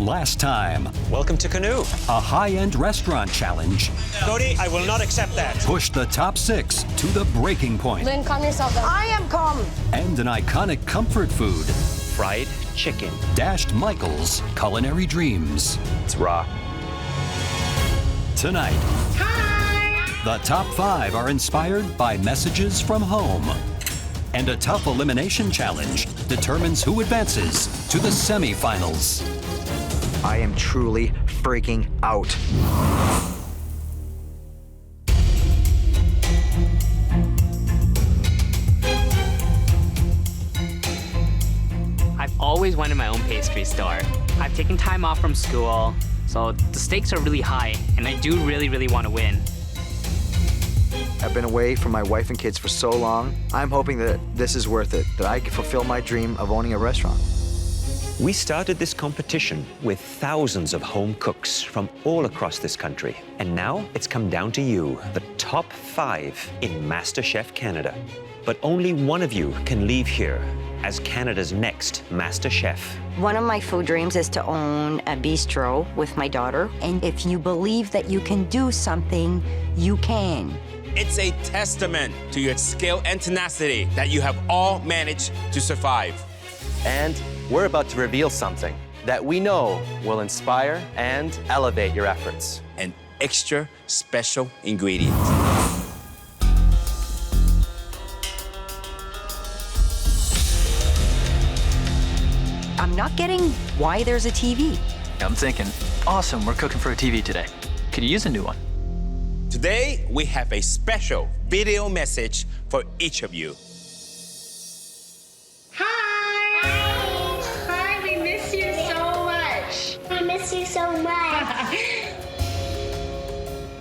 Last time, Welcome to Canoe. a high-end restaurant challenge Cody, I will not accept that. pushed the top 6 to the breaking point. Lynn, calm yourself down. I am calm. And an iconic comfort food Fried chicken. dashed Michael's culinary dreams. It's raw. Tonight, the top 5 are inspired by messages from home. And a tough elimination challenge determines who advances to the semifinals. I am truly freaking out. I've always wanted my own pastry store. I've taken time off from school, so the stakes are really high, and I do really want to win. I've been away from my wife and kids for so long. I'm hoping that this is worth it, that I can fulfill my dream of owning a restaurant. We started this competition with thousands of home cooks from all across this country. And now it's come down to you, the top 5 in MasterChef Canada. But only one of you can leave here as Canada's next Master Chef. One of my food dreams is to own a bistro with my daughter. And if you believe that you can do something, you can. It's a testament to your skill and tenacity that you have all managed to survive. And we're about to reveal something that we know will inspire and elevate your efforts. An extra special ingredient. I'm not getting why there's a TV. I'm thinking, awesome, we're cooking for a TV today. Could you use a new one? Today, we have a special video message for each of you. Hi, we miss you so much. I miss you so much.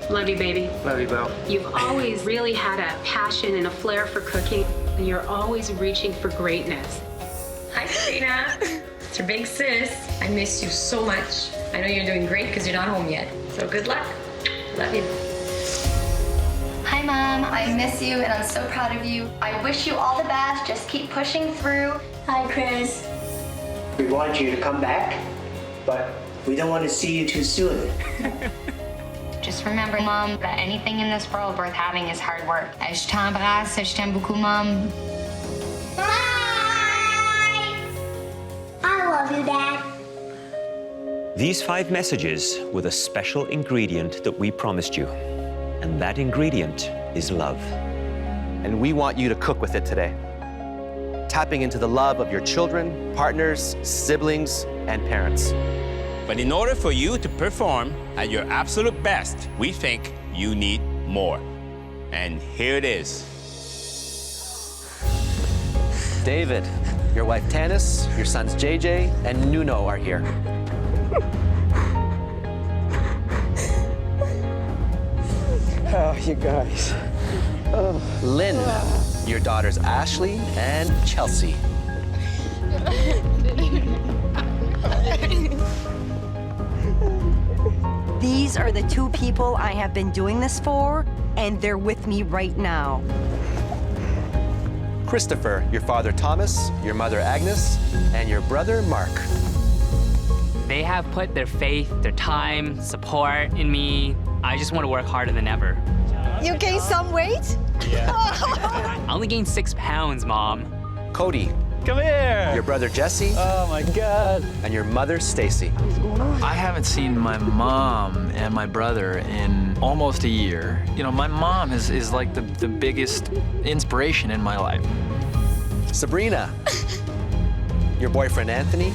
Love you, baby. Love you, Belle. You've always really had a passion and a flair for cooking, and you're always reaching for greatness. Hi, Serena. It's your big sis. I miss you so much. I know you're doing great because you're not home yet. So good luck. Love you. Hi, Mom. I miss you, and I'm so proud of you. I wish you all the best. Just keep pushing through. Hi, Chris. We want you to come back, but we don't want to see you too soon. Just remember, Mom, that anything in this world worth having is hard work. Je t'embrasse. Je t'aime beaucoup, Mom. Bye! I love you, Dad. These 5 messages were the special ingredient that we promised you. And that ingredient is love. And we want you to cook with it today. Tapping into the love of your children, partners, siblings, and parents. But in order for you to perform at your absolute best, we think you need more. And here it is. David, your wife Tanis, your sons JJ and Nuno are here. Oh, you guys. Oh. Lynn, your daughters Ashley and Chelsea. These are the 2 people I have been doing this for, and they're with me right now. Christopher, your father Thomas, your mother Agnes, and your brother Mark. They have put their faith, their time, support in me. I just want to work harder than ever. You gained some weight? I only gained 6 pounds, Mom. Cody, Come here! your brother Jesse, Oh my God. and your mother Stacy. I haven't seen my mom and my brother in almost a year. You know, my mom is like the biggest inspiration in my life. Sabrina, your boyfriend Anthony,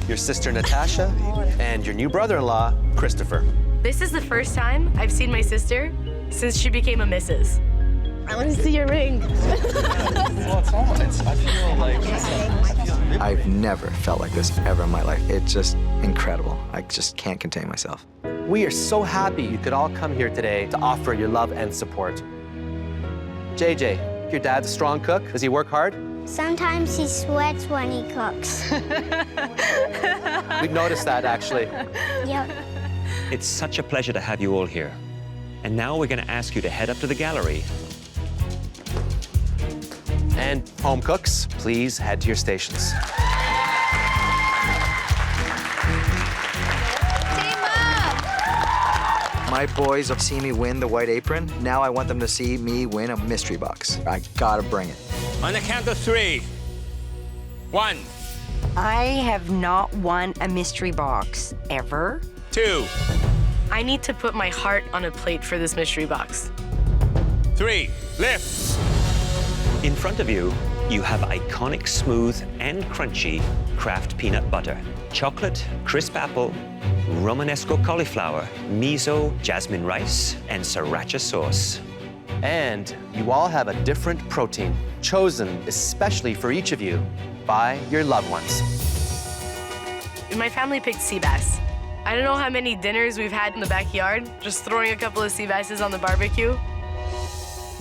your sister Natasha, and your new brother-in-law, Christopher. This is the first time I've seen my sister since she became a Mrs. I want to see your ring. I've never felt like this ever in my life. It's just incredible. I just can't contain myself. We are so happy you could all come here today to offer your love and support. JJ, your dad's a strong cook. Does he work hard? Sometimes he sweats when he cooks. We've noticed that, actually. Yep. It's such a pleasure to have you all here. And now we're going to ask you to head up to the gallery. And home cooks, please head to your stations. My boys have seen me win the white apron. Now I want them to see me win a mystery box. I gotta bring it. On the count of 3. 1, I have not won a mystery box ever. 2, I need to put my heart on a plate for this mystery box. 3, lift. In front of you, you have iconic smooth and crunchy Kraft peanut butter, chocolate, crisp apple, Romanesco cauliflower, miso, jasmine rice, and sriracha sauce. And you all have a different protein, chosen especially for each of you by your loved ones. My family picked sea bass. I don't know how many dinners we've had in the backyard, just throwing a couple of sea basses on the barbecue.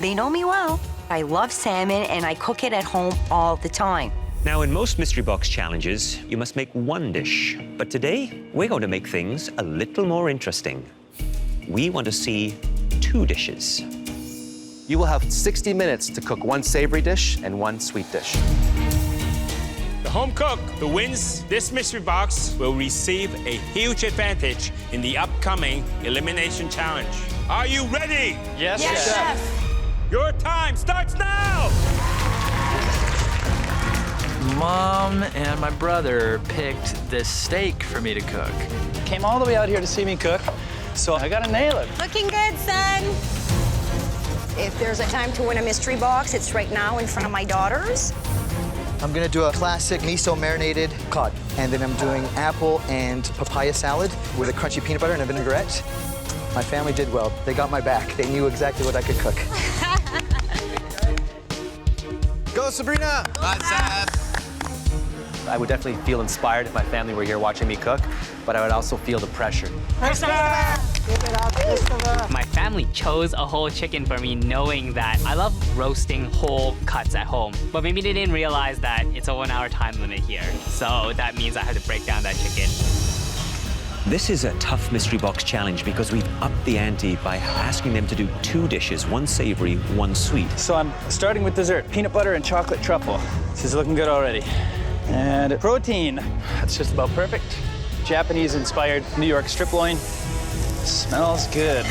They know me well. I love salmon and I cook it at home all the time. Now, in most mystery box challenges, you must make one dish. But today, we're going to make things a little more interesting. We want to see 2 dishes. You will have 60 minutes to cook 1 savory dish and 1 sweet dish. The home cook who wins this mystery box will receive a huge advantage in the upcoming elimination challenge. Are you ready? Yes, Chef. Your time starts now! Mom and my brother picked this steak for me to cook. Came all the way out here to see me cook, so I gotta nail it. Looking good, son. If there's a time to win a mystery box, it's right now in front of my daughters. I'm gonna do a classic miso marinated cod. And then I'm doing apple and papaya salad with a crunchy peanut butter and a vinaigrette. My family did well. They got my back. They knew exactly what I could cook. Go, Sabrina! I would definitely feel inspired if my family were here watching me cook, but I would also feel the pressure. My family chose a whole chicken for me knowing that I love roasting whole cuts at home. But maybe they didn't realize that it's a 1-hour time limit here. So that means I had to break down that chicken. This is a tough mystery box challenge because we've upped the ante by asking them to do 2 dishes, 1 savory, 1 sweet. So I'm starting with dessert, peanut butter and chocolate truffle. This is looking good already. And protein, that's just about perfect. Japanese-inspired New York strip loin. Smells good.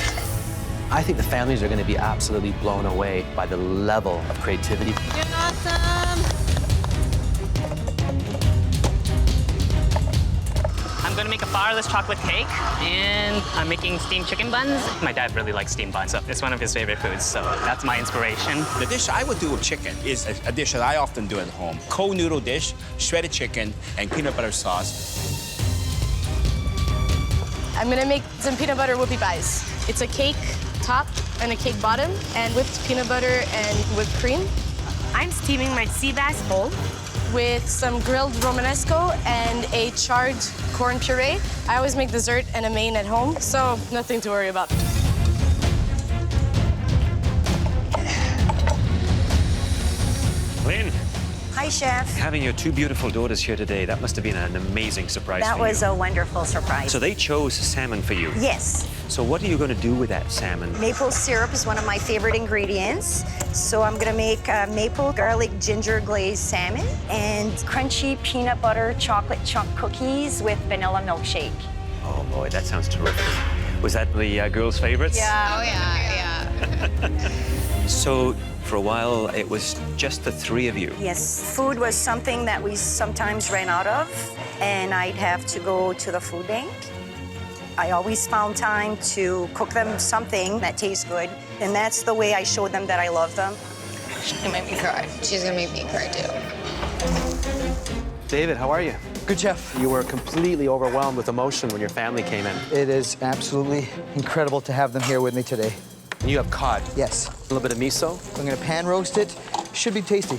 I think the families are going to be absolutely blown away by the level of creativity. You're awesome. I'm gonna make a flourless chocolate cake, and I'm making steamed chicken buns. My dad really likes steamed buns, so it's one of his favorite foods, so that's my inspiration. The dish I would do with chicken is a dish that I often do at home. Cold noodle dish, shredded chicken, and peanut butter sauce. I'm gonna make some peanut butter whoopie pies. It's a cake top and a cake bottom, and whipped peanut butter and whipped cream. I'm steaming my sea bass whole with some grilled Romanesco and a charred corn puree. I always make dessert and a main at home, so nothing to worry about. Lynn, Hi, Chef. having your 2 beautiful daughters here today, that must have been an amazing surprise That for you. was a wonderful surprise. So they chose salmon for you. Yes. So what are you going to do with that salmon? Maple syrup is one of my favorite ingredients. So I'm gonna make maple garlic ginger glazed salmon and crunchy peanut butter chocolate chunk cookies with vanilla milkshake. Oh boy, that sounds terrific. Was that the girls' favorites? Yeah. Oh, yeah. So for a while, it was just the 3 of you. Yes, food was something that we sometimes ran out of, and I'd have to go to the food bank. I always found time to cook them something that tastes good, and that's the way I showed them that I love them. She's gonna make me cry. She's gonna make me cry too. David, how are you? Good, Chef. You were completely overwhelmed with emotion when your family came in. It is absolutely incredible to have them here with me today. And you have cod. Yes. A little bit of miso. I'm gonna pan roast it. Should be tasty.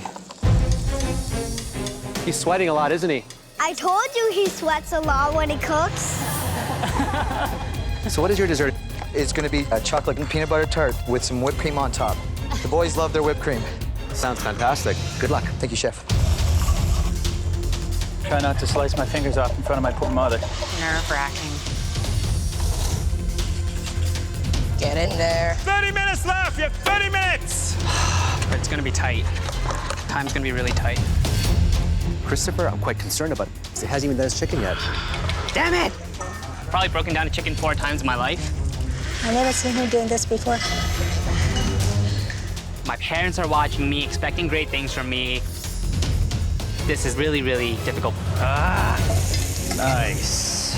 He's sweating a lot, isn't he? I told you he sweats a lot when he cooks. So what is your dessert? It's gonna be a chocolate and peanut butter tart with some whipped cream on top. The boys love their whipped cream. Sounds fantastic. Good luck. Thank you, Chef. Try not to slice my fingers off in front of my poor mother. Nerve-wracking. Get in there. 30 minutes left. You have 30 minutes. But it's gonna be tight. Time's gonna be really tight. Christopher, I'm quite concerned about it. He hasn't even done his chicken yet. Damn it! Probably broken down a chicken 4 times in my life. I never seen him doing this before. My parents are watching me, expecting great things from me. This is really, really difficult. Nice.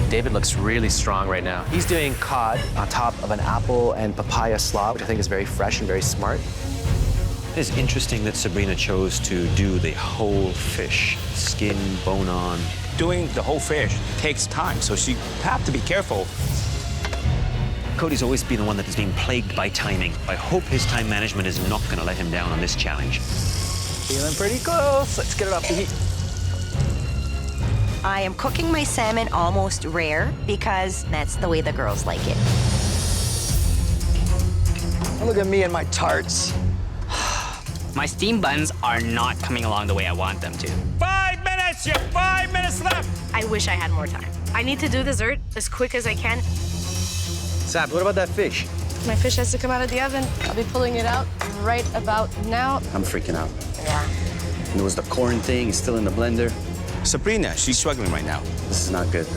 David looks really strong right now. He's doing cod on top of an apple and papaya slaw, which I think is very fresh and very smart. It's interesting that Sabrina chose to do the whole fish, skin, bone on. Doing the whole fish takes time, so you have to be careful. Cody's always been the one that has been plagued by timing. I hope his time management is not going to let him down on this challenge. Feeling pretty close. Let's get it off the heat. I am cooking my salmon almost rare because that's the way the girls like it. Look at me and my tarts. My steam buns are not coming along the way I want them to. 5 minutes! You have 5 minutes left! I wish I had more time. I need to do dessert as quick as I can. Sab, what about that fish? My fish has to come out of the oven. I'll be pulling it out right about now. I'm freaking out. Yeah. There was the corn thing, it's still in the blender. Sabrina, she's struggling right now. This is not good.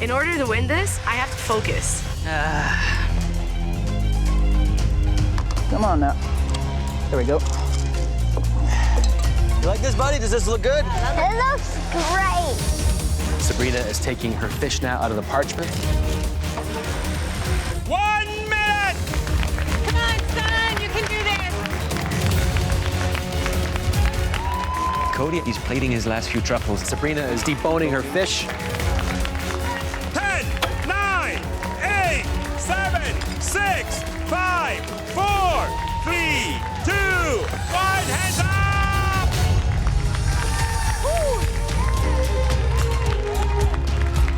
In order to win this, I have to focus. Come on now. There we go. You like this, buddy? Does this look good? It looks great. Sabrina is taking her fish now out of the parchment. 1 minute! Come on, son, you can do this. Cody, he's plating his last few truffles. Sabrina is deboning her fish. 10, 9, 8, 7, 6, 5, 4, 3, 2, 1, hands up!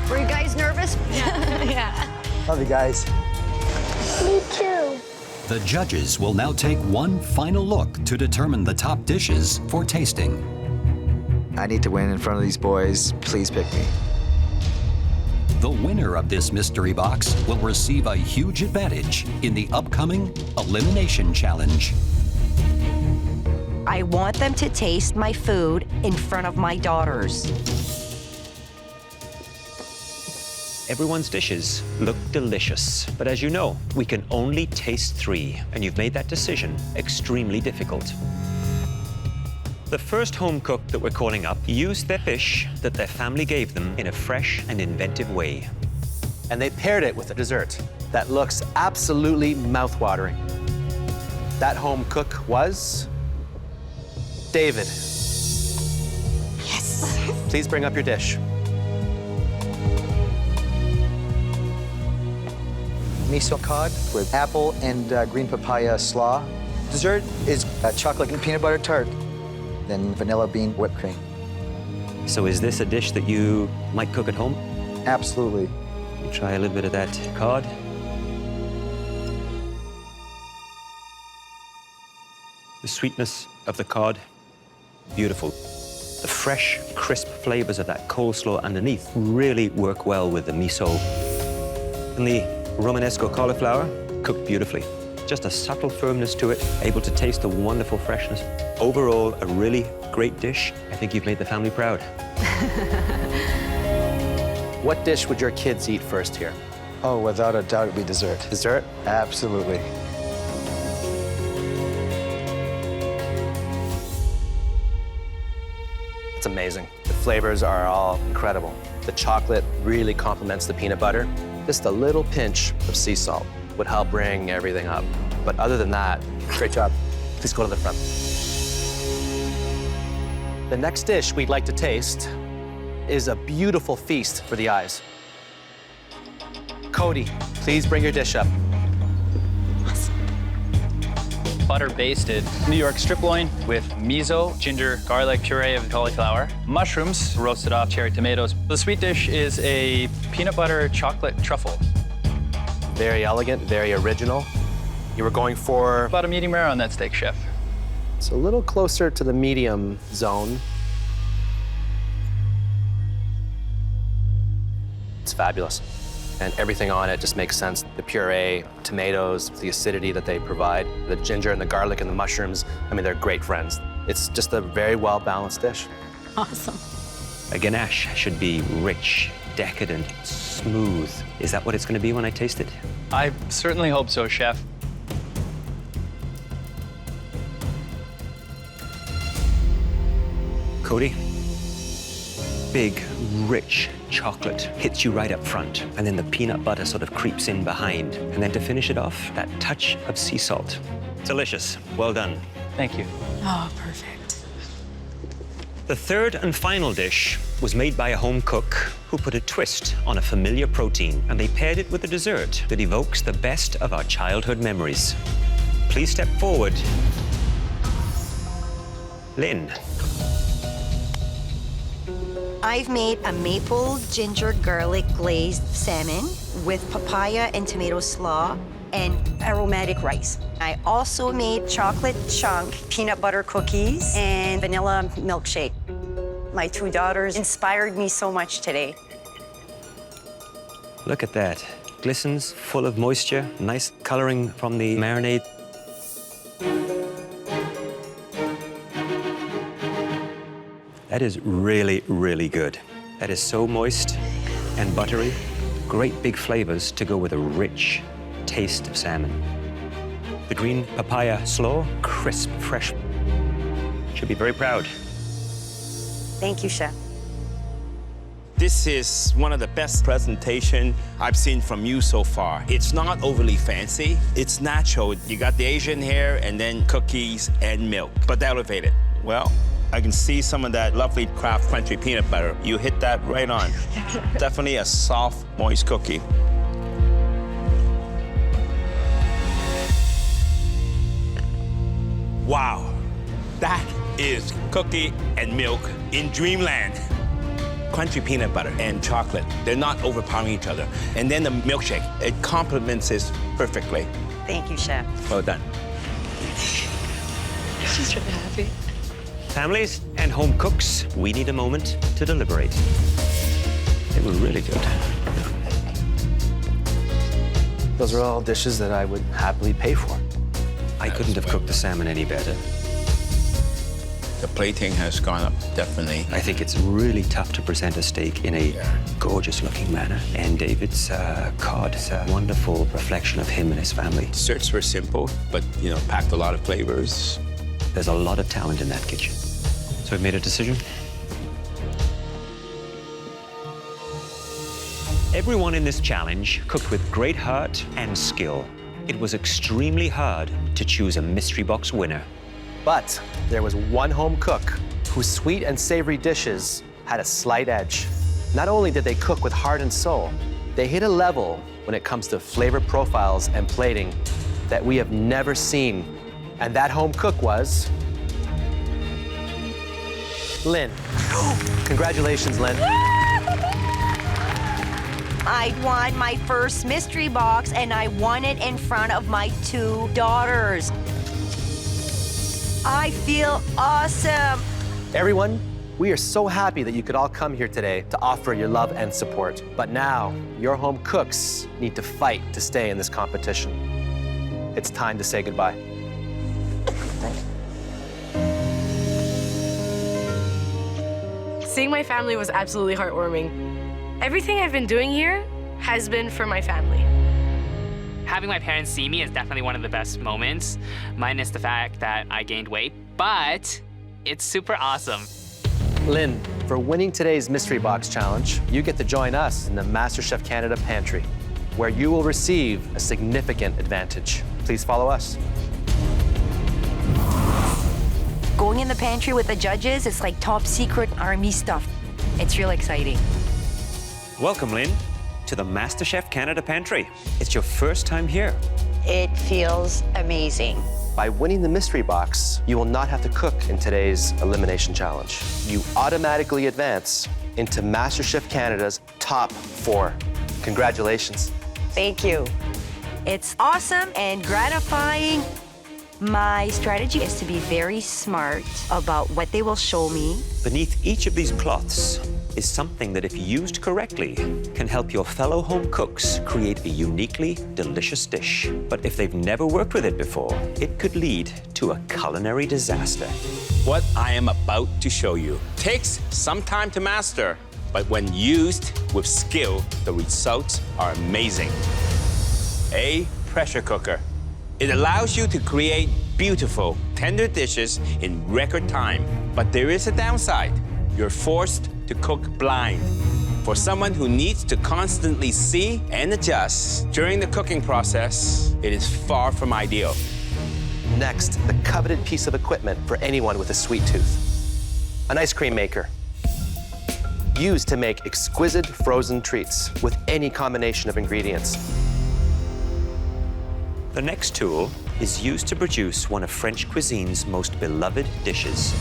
Were you guys nervous? Yeah. Love you guys. Me too. The judges will now take one final look to determine the top dishes for tasting. I need to win in front of these boys. Please pick me. The winner of this mystery box will receive a huge advantage in the upcoming Elimination Challenge. I want them to taste my food in front of my daughters. Everyone's dishes look delicious, but as you know, we can only taste 3, and you've made that decision extremely difficult. The first home cook that we're calling up used their fish that their family gave them in a fresh and inventive way. And they paired it with a dessert that looks absolutely mouth-watering. That home cook was David. Yes. Please bring up your dish. Miso cod with apple and green papaya slaw. Dessert is a chocolate and peanut butter tart, then vanilla bean whipped cream. So is this a dish that you might cook at home? Absolutely. You try a little bit of that cod. The sweetness of the cod, beautiful. The fresh, crisp flavors of that coleslaw underneath really work well with the miso. And the Romanesco cauliflower, cooked beautifully. Just a subtle firmness to it, able to taste the wonderful freshness. Overall, a really great dish. I think you've made the family proud. What dish would your kids eat first here? Oh, without a doubt, it'd be dessert. Dessert? Absolutely. It's amazing. The flavors are all incredible. The chocolate really complements the peanut butter. Just a little pinch of sea salt would help bring everything up. But other than that, great job. Please go to the front. The next dish we'd like to taste is a beautiful feast for the eyes. Cody, please bring your dish up. Butter basted New York strip loin with miso, ginger, garlic, puree of cauliflower, mushrooms, roasted off cherry tomatoes. The sweet dish is a peanut butter chocolate truffle. Very elegant, very original. You were going for? About a medium rare on that steak, chef. It's a little closer to the medium zone. It's fabulous. And everything on it just makes sense. The puree, tomatoes, the acidity that they provide, the ginger and the garlic and the mushrooms, I mean, they're great friends. It's just a very well-balanced dish. Awesome. A ganache should be rich, decadent, smooth. Is that what it's going to be when I taste it? I certainly hope so, Chef. Cody, big, rich chocolate hits you right up front, and then the peanut butter sort of creeps in behind. And then to finish it off, that touch of sea salt. Delicious. Well done. Thank you. Oh, perfect. The third and final dish was made by a home cook who put a twist on a familiar protein, and they paired it with a dessert that evokes the best of our childhood memories. Please step forward. Lynn. I've made a maple ginger garlic glazed salmon with papaya and tomato slaw and aromatic rice. I also made chocolate chunk peanut butter cookies and vanilla milkshake. My two daughters inspired me so much today. Look at that. Glistens, full of moisture, nice coloring from the marinade. That is really, really good. That is so moist and buttery. Great big flavors to go with a rich taste of salmon. The green papaya slaw, crisp, fresh. Should be very proud. Thank you, Chef. This is one of the best presentations I've seen from you so far. It's not overly fancy. It's natural. You got the Asian hair and then cookies and milk, but elevated. Well, I can see some of that lovely Kraft crunchy peanut butter. You hit that right on. Definitely a soft, moist cookie. Wow, that is cookie and milk in dreamland. Crunchy peanut butter and chocolate, they're not overpowering each other. And then the milkshake, it complements this perfectly. Thank you, Chef. Well done. She's really happy. Families and home cooks, we need a moment to deliberate. They were really good. Those are all dishes that I would happily pay for. I couldn't have cooked the salmon any better. The plating has gone up, definitely. I think it's really tough to present a steak in a gorgeous-looking manner. And David's cod is a wonderful reflection of him and his family. Desserts were simple, but, you know, packed a lot of flavors. There's a lot of talent in that kitchen. So we've made a decision. Everyone in this challenge cooked with great heart and skill. It was extremely hard to choose a mystery box winner. But there was one home cook whose sweet and savory dishes had a slight edge. Not only did they cook with heart and soul, they hit a level when it comes to flavor profiles and plating that we have never seen. And that home cook was Lynn. Congratulations, Lynn. I won my first mystery box, and I won it in front of my two daughters. I feel awesome. Everyone, we are so happy that you could all come here today to offer your love and support. But now, your home cooks need to fight to stay in this competition. It's time to say goodbye. Seeing my family was absolutely heartwarming. Everything I've been doing here has been for my family. Having my parents see me is definitely one of the best moments, minus the fact that I gained weight, but it's super awesome. Lynn, for winning today's Mystery Box Challenge, you get to join us in the MasterChef Canada pantry, where you will receive a significant advantage. Please follow us. Going in the pantry with the judges, it's like top secret army stuff. It's real exciting. Welcome, Lynn, to the MasterChef Canada pantry. It's your first time here. It feels amazing. By winning the Mystery Box, you will not have to cook in today's Elimination Challenge. You automatically advance into MasterChef Canada's top 4. Congratulations. Thank you. It's awesome and gratifying. My strategy is to be very smart about what they will show me. Beneath each of these cloths is something that, if used correctly, can help your fellow home cooks create a uniquely delicious dish. But if they've never worked with it before, it could lead to a culinary disaster. What I am about to show you takes some time to master, but when used with skill, the results are amazing. A pressure cooker. It allows you to create beautiful, tender dishes in record time. But there is a downside. You're forced to cook blind. For someone who needs to constantly see and adjust during the cooking process, it is far from ideal. Next, the coveted piece of equipment for anyone with a sweet tooth. An ice cream maker. Used to make exquisite frozen treats with any combination of ingredients. The next tool is used to produce one of French cuisine's most beloved dishes,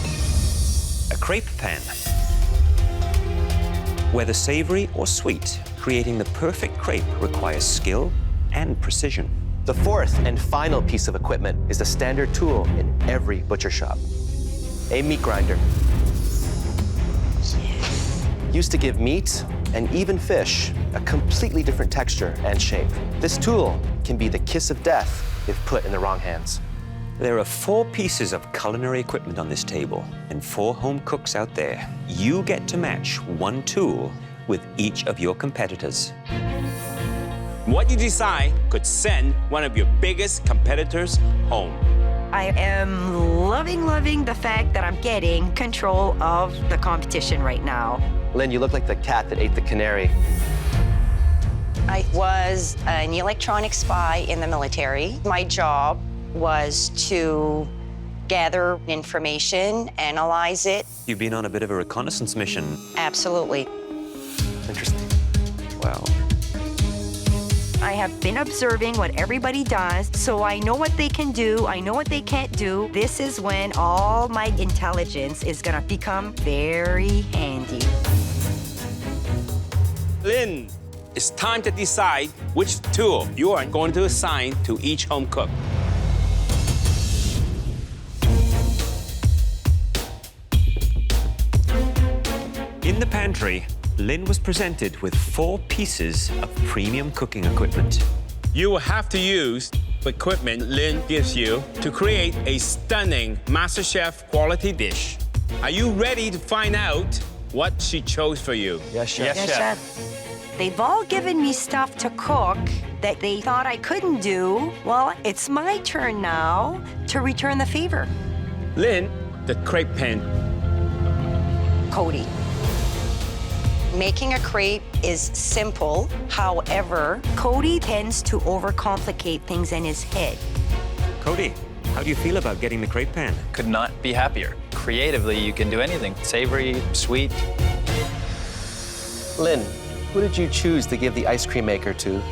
a crepe pan. Whether savory or sweet, creating the perfect crepe requires skill and precision. The fourth and final piece of equipment is the standard tool in every butcher shop, a meat grinder. Used to give meat and even fish a completely different texture and shape. This tool can be the kiss of death if put in the wrong hands. There are 4 pieces of culinary equipment on this table and 4 home cooks out there. You get to match one tool with each of your competitors. What you decide could send one of your biggest competitors home. I am loving the fact that I'm getting control of the competition right now. Lynn, you look like the cat that ate the canary. I was an electronic spy in the military. My job was to gather information, analyze it. You've been on a bit of a reconnaissance mission. Absolutely. Interesting. Wow. I have been observing what everybody does, so I know what they can do, I know what they can't do. This is when all my intelligence is gonna become very handy. Lynn, it's time to decide which tool you are going to assign to each home cook. In the pantry, Lynn was presented with 4 pieces of premium cooking equipment. You will have to use the equipment Lynn gives you to create a stunning MasterChef quality dish. Are you ready to find out what she chose for you? Yes, Chef. Yes, Chef. They've all given me stuff to cook that they thought I couldn't do. Well, it's my turn now to return the favor. Lynn, the crepe pan. Cody. Making a crepe is simple. However, Cody tends to overcomplicate things in his head. Cody, how do you feel about getting the crepe pan? Could not be happier. Creatively, you can do anything. Savory, sweet. Lynn, who did you choose to give the ice cream maker to?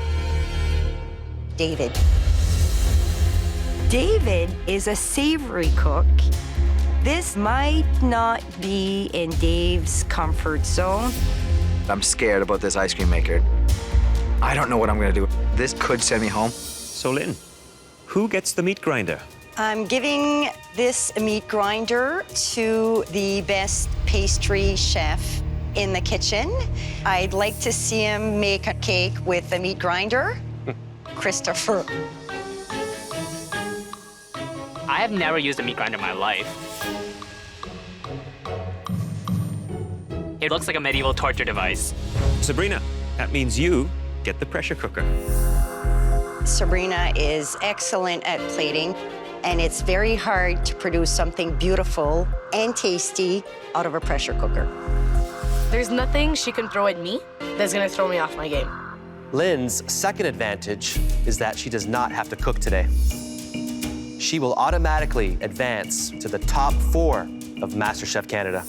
David. David is a savory cook. This might not be in Dave's comfort zone. I'm scared about this ice cream maker. I don't know what I'm gonna do. This could send me home. So Lynn, who gets the meat grinder? I'm giving this meat grinder to the best pastry chef in the kitchen. I'd like to see him make a cake with the meat grinder. Christopher. I have never used a meat grinder in my life. It looks like a medieval torture device. Sabrina, that means you get the pressure cooker. Sabrina is excellent at plating, and it's very hard to produce something beautiful and tasty out of a pressure cooker. There's nothing she can throw at me that's gonna throw me off my game. Lynn's second advantage is that she does not have to cook today. She will automatically advance to the top 4 of MasterChef Canada.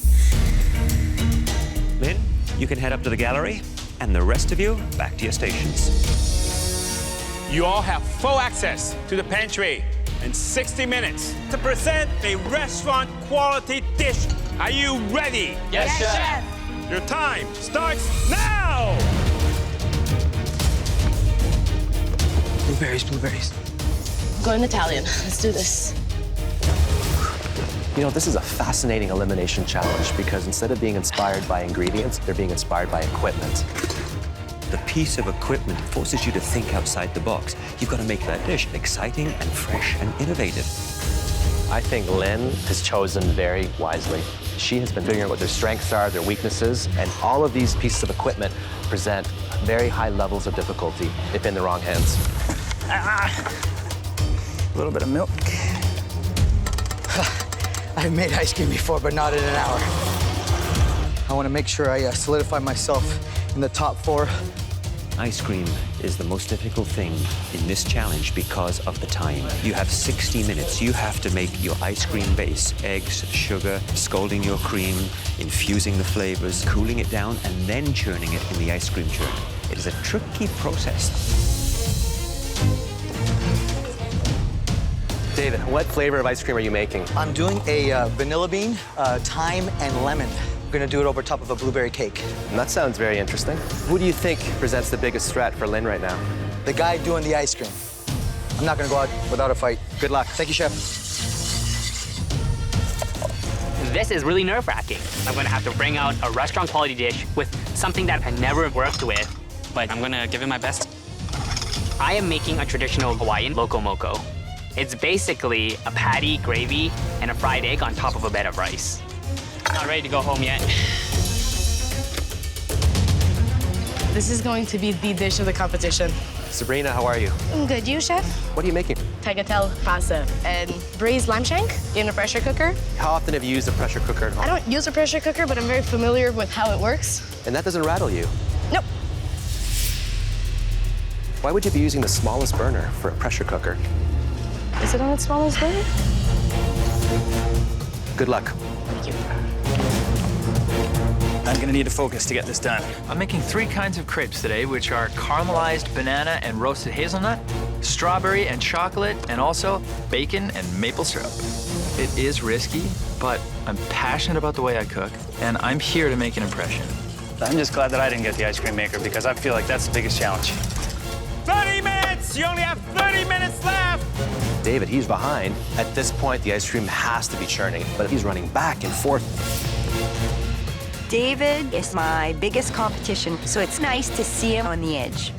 Lynn, you can head up to the gallery, and the rest of you back to your stations. You all have full access to the pantry in 60 minutes to present a restaurant quality dish. Are you ready? Yes, Chef. Your time starts now! Blueberries, blueberries. Going Italian. Let's do this. You know, this is a fascinating elimination challenge because instead of being inspired by ingredients, they're being inspired by equipment. The piece of equipment forces you to think outside the box. You've got to make that dish exciting and fresh and innovative. I think Lynn has chosen very wisely. She has been figuring out what their strengths are, their weaknesses, and all of these pieces of equipment present very high levels of difficulty if in the wrong hands. A little bit of milk. I've made ice cream before, but not in an hour. I want to make sure I solidify myself in the top 4. Ice cream is the most difficult thing in this challenge because of the time. You have 60 minutes. You have to make your ice cream base, eggs, sugar, scalding your cream, infusing the flavors, cooling it down, and then churning it in the ice cream churner. It is a tricky process. David, what flavor of ice cream are you making? I'm doing a vanilla bean, thyme, and lemon. I'm gonna do it over top of a blueberry cake. And that sounds very interesting. Who do you think presents the biggest threat for Lynn right now? The guy doing the ice cream. I'm not gonna go out without a fight. Good luck. Thank you, Chef. This is really nerve-wracking. I'm gonna have to bring out a restaurant quality dish with something that I never worked with, but I'm gonna give it my best. I am making a traditional Hawaiian loco moco. It's basically a patty, gravy, and a fried egg on top of a bed of rice. Not ready to go home yet. This is going to be the dish of the competition. Sabrina, how are you? I'm good. You, chef? What are you making? Tagliatelle pasta and braised lamb shank in a pressure cooker. How often have you used a pressure cooker at home? I don't use a pressure cooker, but I'm very familiar with how it works. And that doesn't rattle you? Nope. Why would you be using the smallest burner for a pressure cooker? Is it on its smallest burner? Good luck. Thank you. I'm gonna need to focus to get this done. I'm making 3 kinds of crepes today, which are caramelized banana and roasted hazelnut, strawberry and chocolate, and also bacon and maple syrup. It is risky, but I'm passionate about the way I cook, and I'm here to make an impression. I'm just glad that I didn't get the ice cream maker because I feel like that's the biggest challenge. 30 minutes! You only have 30 minutes left! David, he's behind. At this point, the ice cream has to be churning, but he's running back and forth. David is my biggest competition, so it's nice to see him on the edge.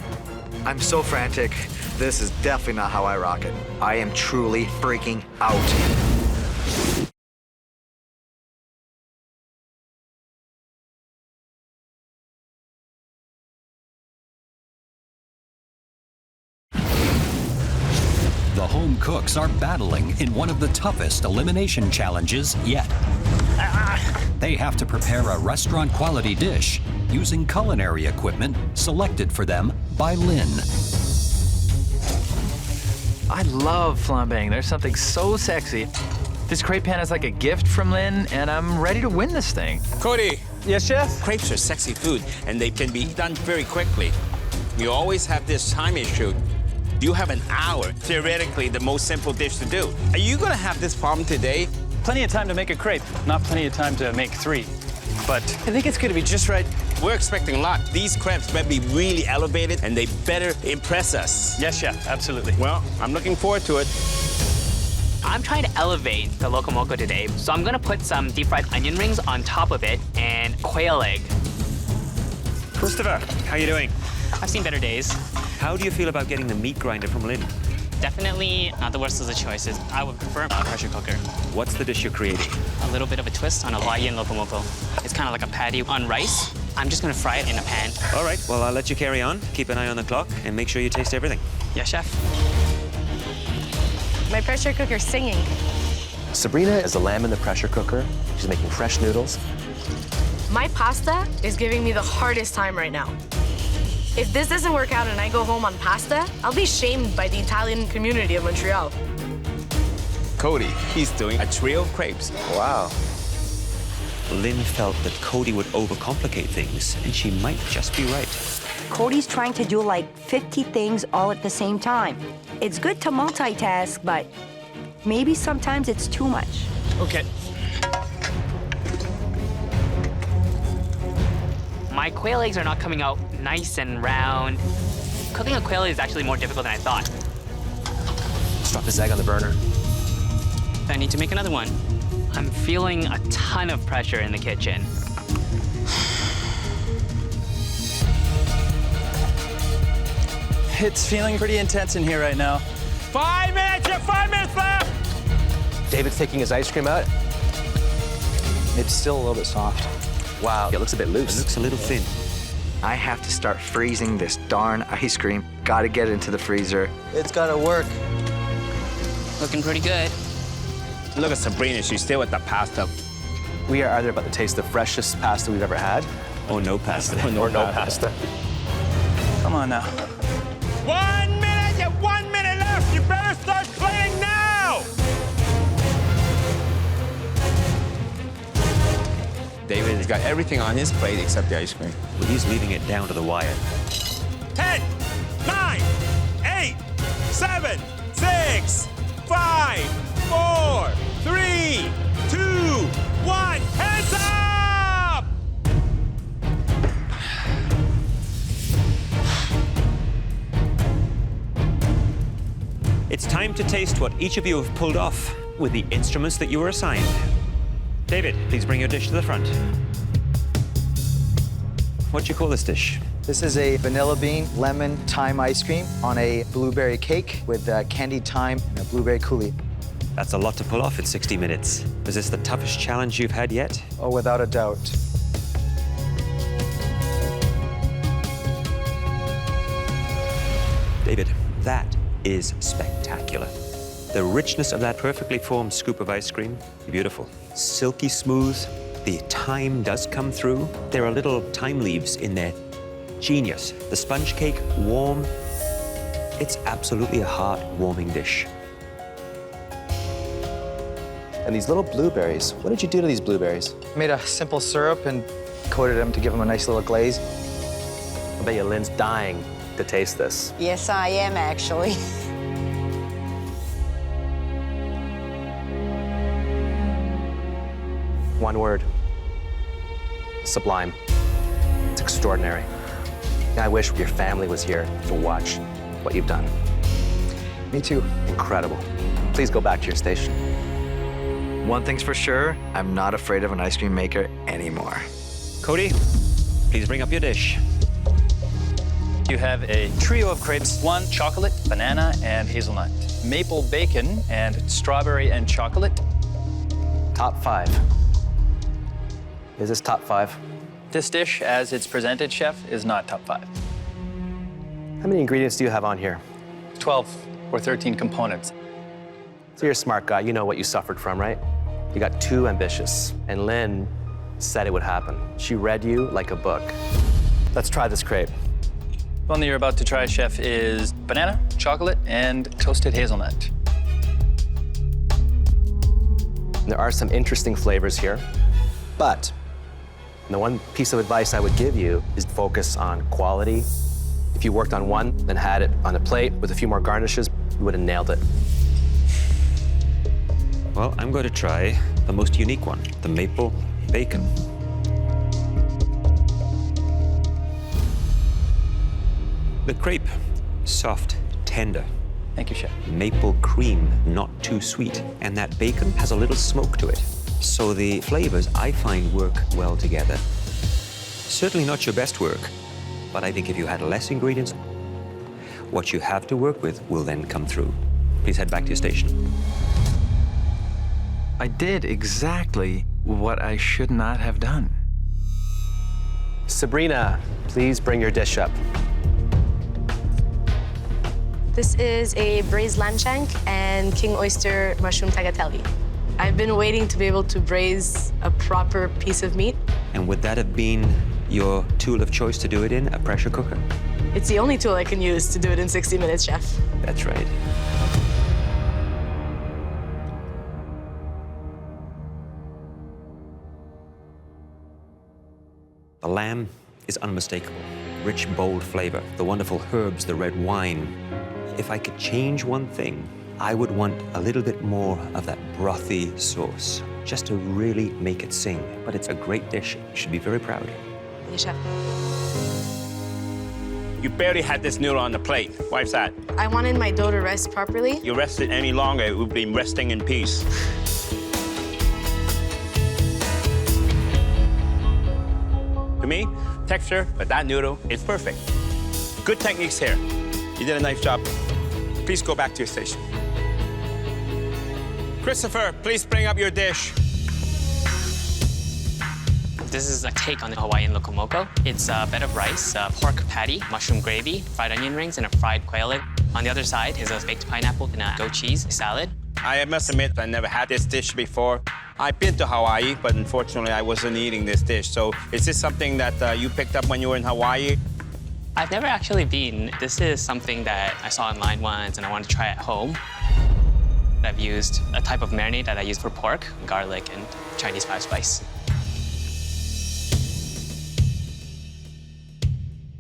I'm so frantic. This is definitely not how I rock it. I am truly freaking out. The home cooks are battling in one of the toughest elimination challenges yet. They have to prepare a restaurant-quality dish using culinary equipment selected for them by Lynn. I love flambeing. There's something so sexy. This crepe pan is like a gift from Lynn, and I'm ready to win this thing. Cody. Yes, chef? Crepes are sexy food, and they can be done very quickly. You always have this time issue. You have an hour, theoretically, the most simple dish to do. Are you gonna have this problem today? Plenty of time to make a crepe, not plenty of time to make 3. But I think it's gonna be just right. We're expecting a lot. These crepes better be really elevated, and they better impress us. Yes, chef, absolutely. Well, I'm looking forward to it. I'm trying to elevate the loco moco today, so I'm gonna put some deep fried onion rings on top of it and quail egg. Christopher, how you doing? I've seen better days. How do you feel about getting the meat grinder from Lynn? Definitely not the worst of the choices. I would prefer a pressure cooker. What's the dish you're creating? A little bit of a twist on a Hawaiian loco moco. It's kind of like a patty on rice. I'm just gonna fry it in a pan. All right, well, I'll let you carry on. Keep an eye on the clock and make sure you taste everything. Yes, chef. My pressure cooker's singing. Sabrina is a lamb in the pressure cooker. She's making fresh noodles. My pasta is giving me the hardest time right now. If this doesn't work out and I go home on pasta, I'll be shamed by the Italian community of Montreal. Cody, he's doing a trio of crepes. Wow. Lynn felt that Cody would overcomplicate things, and she might just be right. Cody's trying to do like 50 things all at the same time. It's good to multitask, but maybe sometimes it's too much. Okay. My quail eggs are not coming out nice and round. Cooking a quail egg is actually more difficult than I thought. Let's drop this egg on the burner. I need to make another one. I'm feeling a ton of pressure in the kitchen. It's feeling pretty intense in here right now. 5 minutes! You have 5 minutes left! David's taking his ice cream out. It's still a little bit soft. Wow, it looks a bit loose. It looks a little thin. I have to start freezing this darn ice cream. Gotta get it into the freezer. It's gotta work. Looking pretty good. Look at Sabrina, she's still with the pasta. We are either about to taste the freshest pasta we've ever had, Or no pasta. or no pasta. Come on now. 1 minute, you have 1 minute left. You better start playing now. David has got everything on his plate except the ice cream. Well, he's leaving it down to the wire. 10, 9, 8, 7, 6, 5, 4, 3, 2, 1. Hands up! It's time to taste what each of you have pulled off with the instruments that you were assigned. David, please bring your dish to the front. What do you call this dish? This is a vanilla bean, lemon, thyme ice cream on a blueberry cake with candied thyme and a blueberry coulis. That's a lot to pull off in 60 minutes. Is this the toughest challenge you've had yet? Oh, without a doubt. David, that is spectacular. The richness of that perfectly formed scoop of ice cream, beautiful. Silky smooth, the thyme does come through. There are little thyme leaves in there. Genius. The sponge cake, warm. It's absolutely a heart-warming dish. And these little blueberries, what did you do to these blueberries? Made a simple syrup and coated them to give them a nice little glaze. I bet you Lynn's dying to taste this. Yes, I am actually. One word. Sublime. It's extraordinary. I wish your family was here to watch what you've done. Me too. Incredible. Please go back to your station. One thing's for sure, I'm not afraid of an ice cream maker anymore. Cody, please bring up your dish. You have a trio of crepes, one chocolate, banana, and hazelnut. Maple bacon and strawberry and chocolate. Top 5. Is this top 5? This dish, as it's presented, chef, is not top 5. How many ingredients do you have on here? 12 or 13 components. So you're a smart guy. You know what you suffered from, right? You got too ambitious. And Lynn said it would happen. She read you like a book. Let's try this crepe. The one that you're about to try, chef, is banana, chocolate, and toasted hazelnut. There are some interesting flavors here, but the one piece of advice I would give you is focus on quality. If you worked on one, then had it on a plate with a few more garnishes, you would have nailed it. Well, I'm going to try the most unique one, the maple bacon. The crepe, soft, tender. Thank you, chef. Maple cream, not too sweet. And that bacon has a little smoke to it. So the flavors, I find, work well together. Certainly not your best work, but I think if you had less ingredients, what you have to work with will then come through. Please head back to your station. I did exactly what I should not have done. Sabrina, please bring your dish up. This is a braised lamb shank and king oyster mushroom tagliatelle. I've been waiting to be able to braise a proper piece of meat. And would that have been your tool of choice to do it in, a pressure cooker? It's the only tool I can use to do it in 60 minutes, chef. That's right. The lamb is unmistakable. Rich, bold flavor, the wonderful herbs, the red wine. If I could change one thing, I would want a little bit more of that brothy sauce, just to really make it sing. But it's a great dish. You should be very proud. Thank you, chef. You barely had this noodle on the plate. Why's that? I wanted my dough to rest properly. You rest it any longer, it would be resting in peace. To me, texture, but that noodle is perfect. Good techniques here. You did a nice job. Please go back to your station. Christopher, please bring up your dish. This is a take on the Hawaiian locomoco. It's a bed of rice, a pork patty, mushroom gravy, fried onion rings, and a fried quail egg. On the other side is a baked pineapple and a goat cheese salad. I must admit, I never had this dish before. I've been to Hawaii, but unfortunately, I wasn't eating this dish. So is this something that you picked up when you were in Hawaii? I've never actually been. This is something that I saw online once and I wanted to try at home. I've used a type of marinade that I use for pork, garlic, and Chinese 5-spice.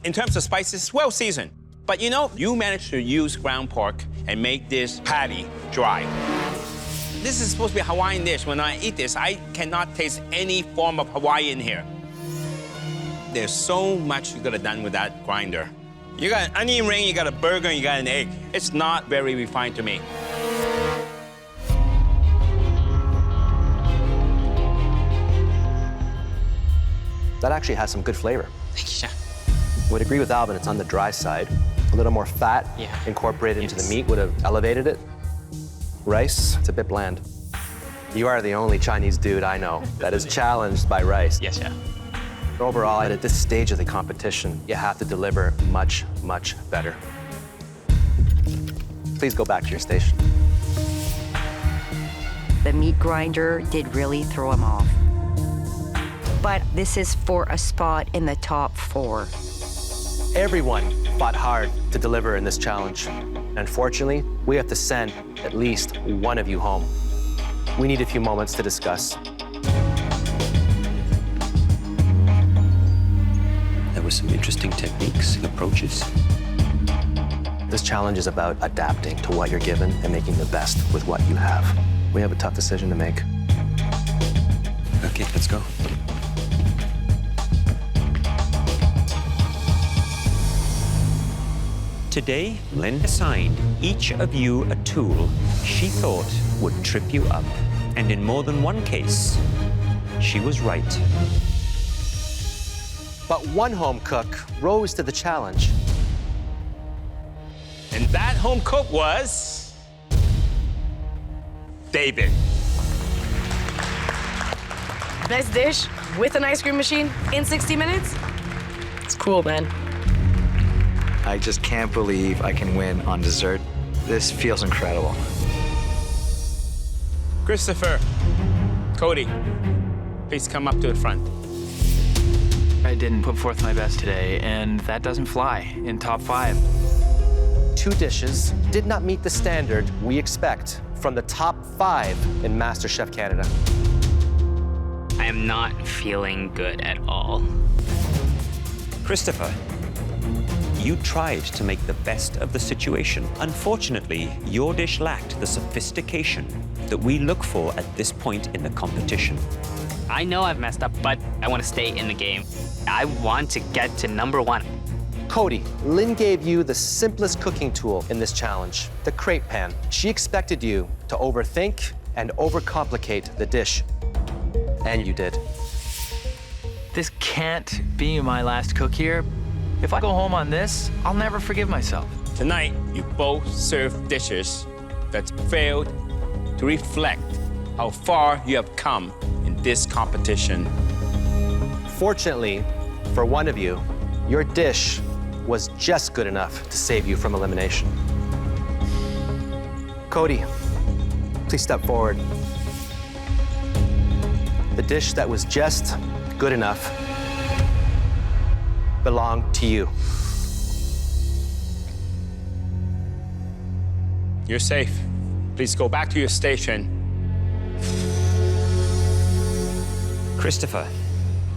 In terms of spices, well seasoned. But you know, you managed to use ground pork and make this patty dry. This is supposed to be a Hawaiian dish. When I eat this, I cannot taste any form of Hawaiian here. There's so much you could have done with that grinder. You got an onion ring, you got a burger, and you got an egg. It's not very refined to me. That actually has some good flavor. Thank you, Chef. Would agree with Alvin, it's on the dry side. A little more fat incorporated into the meat would have elevated it. Rice, it's a bit bland. You are the only Chinese dude I know that is challenged by rice. Yes, Chef. Overall, at this stage of the competition, you have to deliver much, much better. Please go back to your station. The meat grinder did really throw him off. But this is for a spot in the top 4. Everyone fought hard to deliver in this challenge. Unfortunately, we have to send at least one of you home. We need a few moments to discuss. There were some interesting techniques and approaches. This challenge is about adapting to what you're given and making the best with what you have. We have a tough decision to make. Okay, let's go. Today, Lynn assigned each of you a tool she thought would trip you up. And in more than one case, she was right. But one home cook rose to the challenge. And that home cook was David. Best dish with an ice cream machine in 60 minutes? It's cool, man. I just can't believe I can win on dessert. This feels incredible. Christopher, Cody, please come up to the front. I didn't put forth my best today, and that doesn't fly in top 5. 2 dishes did not meet the standard we expect from the top 5 in MasterChef Canada. I am not feeling good at all. Christopher, you tried to make the best of the situation. Unfortunately, your dish lacked the sophistication that we look for at this point in the competition. I know I've messed up, but I want to stay in the game. I want to get to number 1. Cody, Lynn gave you the simplest cooking tool in this challenge, the crepe pan. She expected you to overthink and overcomplicate the dish. And you did. This can't be my last cook here. If I go home on this, I'll never forgive myself. Tonight, you both served dishes that failed to reflect how far you have come in this competition. Fortunately, for one of you, your dish was just good enough to save you from elimination. Cody, please step forward. The dish that was just good enough belonged to you. You're safe. Please go back to your station. Christopher,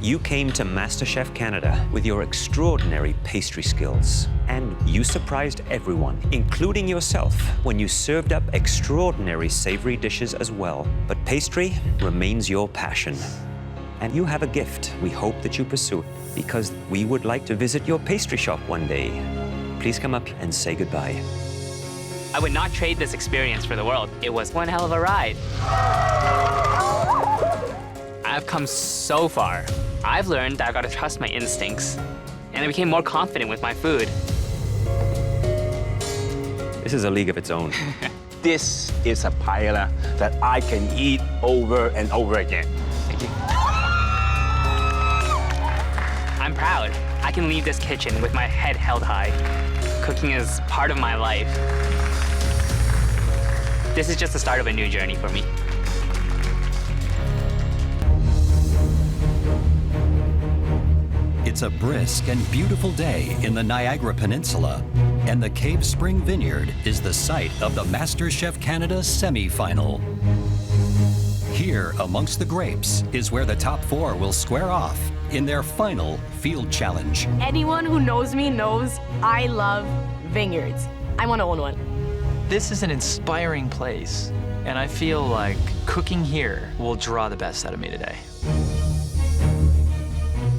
you came to MasterChef Canada with your extraordinary pastry skills. And you surprised everyone, including yourself, when you served up extraordinary savory dishes as well. But pastry remains your passion. And you have a gift we hope that you pursue, because we would like to visit your pastry shop one day. Please come up and say goodbye. I would not trade this experience for the world. It was one hell of a ride. I've come so far. I've learned that I gotta trust my instincts. And I became more confident with my food. This is a league of its own. this is a paella that I can eat over and over again. Thank you. I'm proud. I can leave this kitchen with my head held high. Cooking is part of my life. This is just the start of a new journey for me. It's a brisk and beautiful day in the Niagara Peninsula, and the Cave Spring Vineyard is the site of the MasterChef Canada semi-final. Here, amongst the grapes, is where the top 4 will square off in their final field challenge. Anyone who knows me knows I love vineyards. I want to own one. This is an inspiring place, and I feel like cooking here will draw the best out of me today.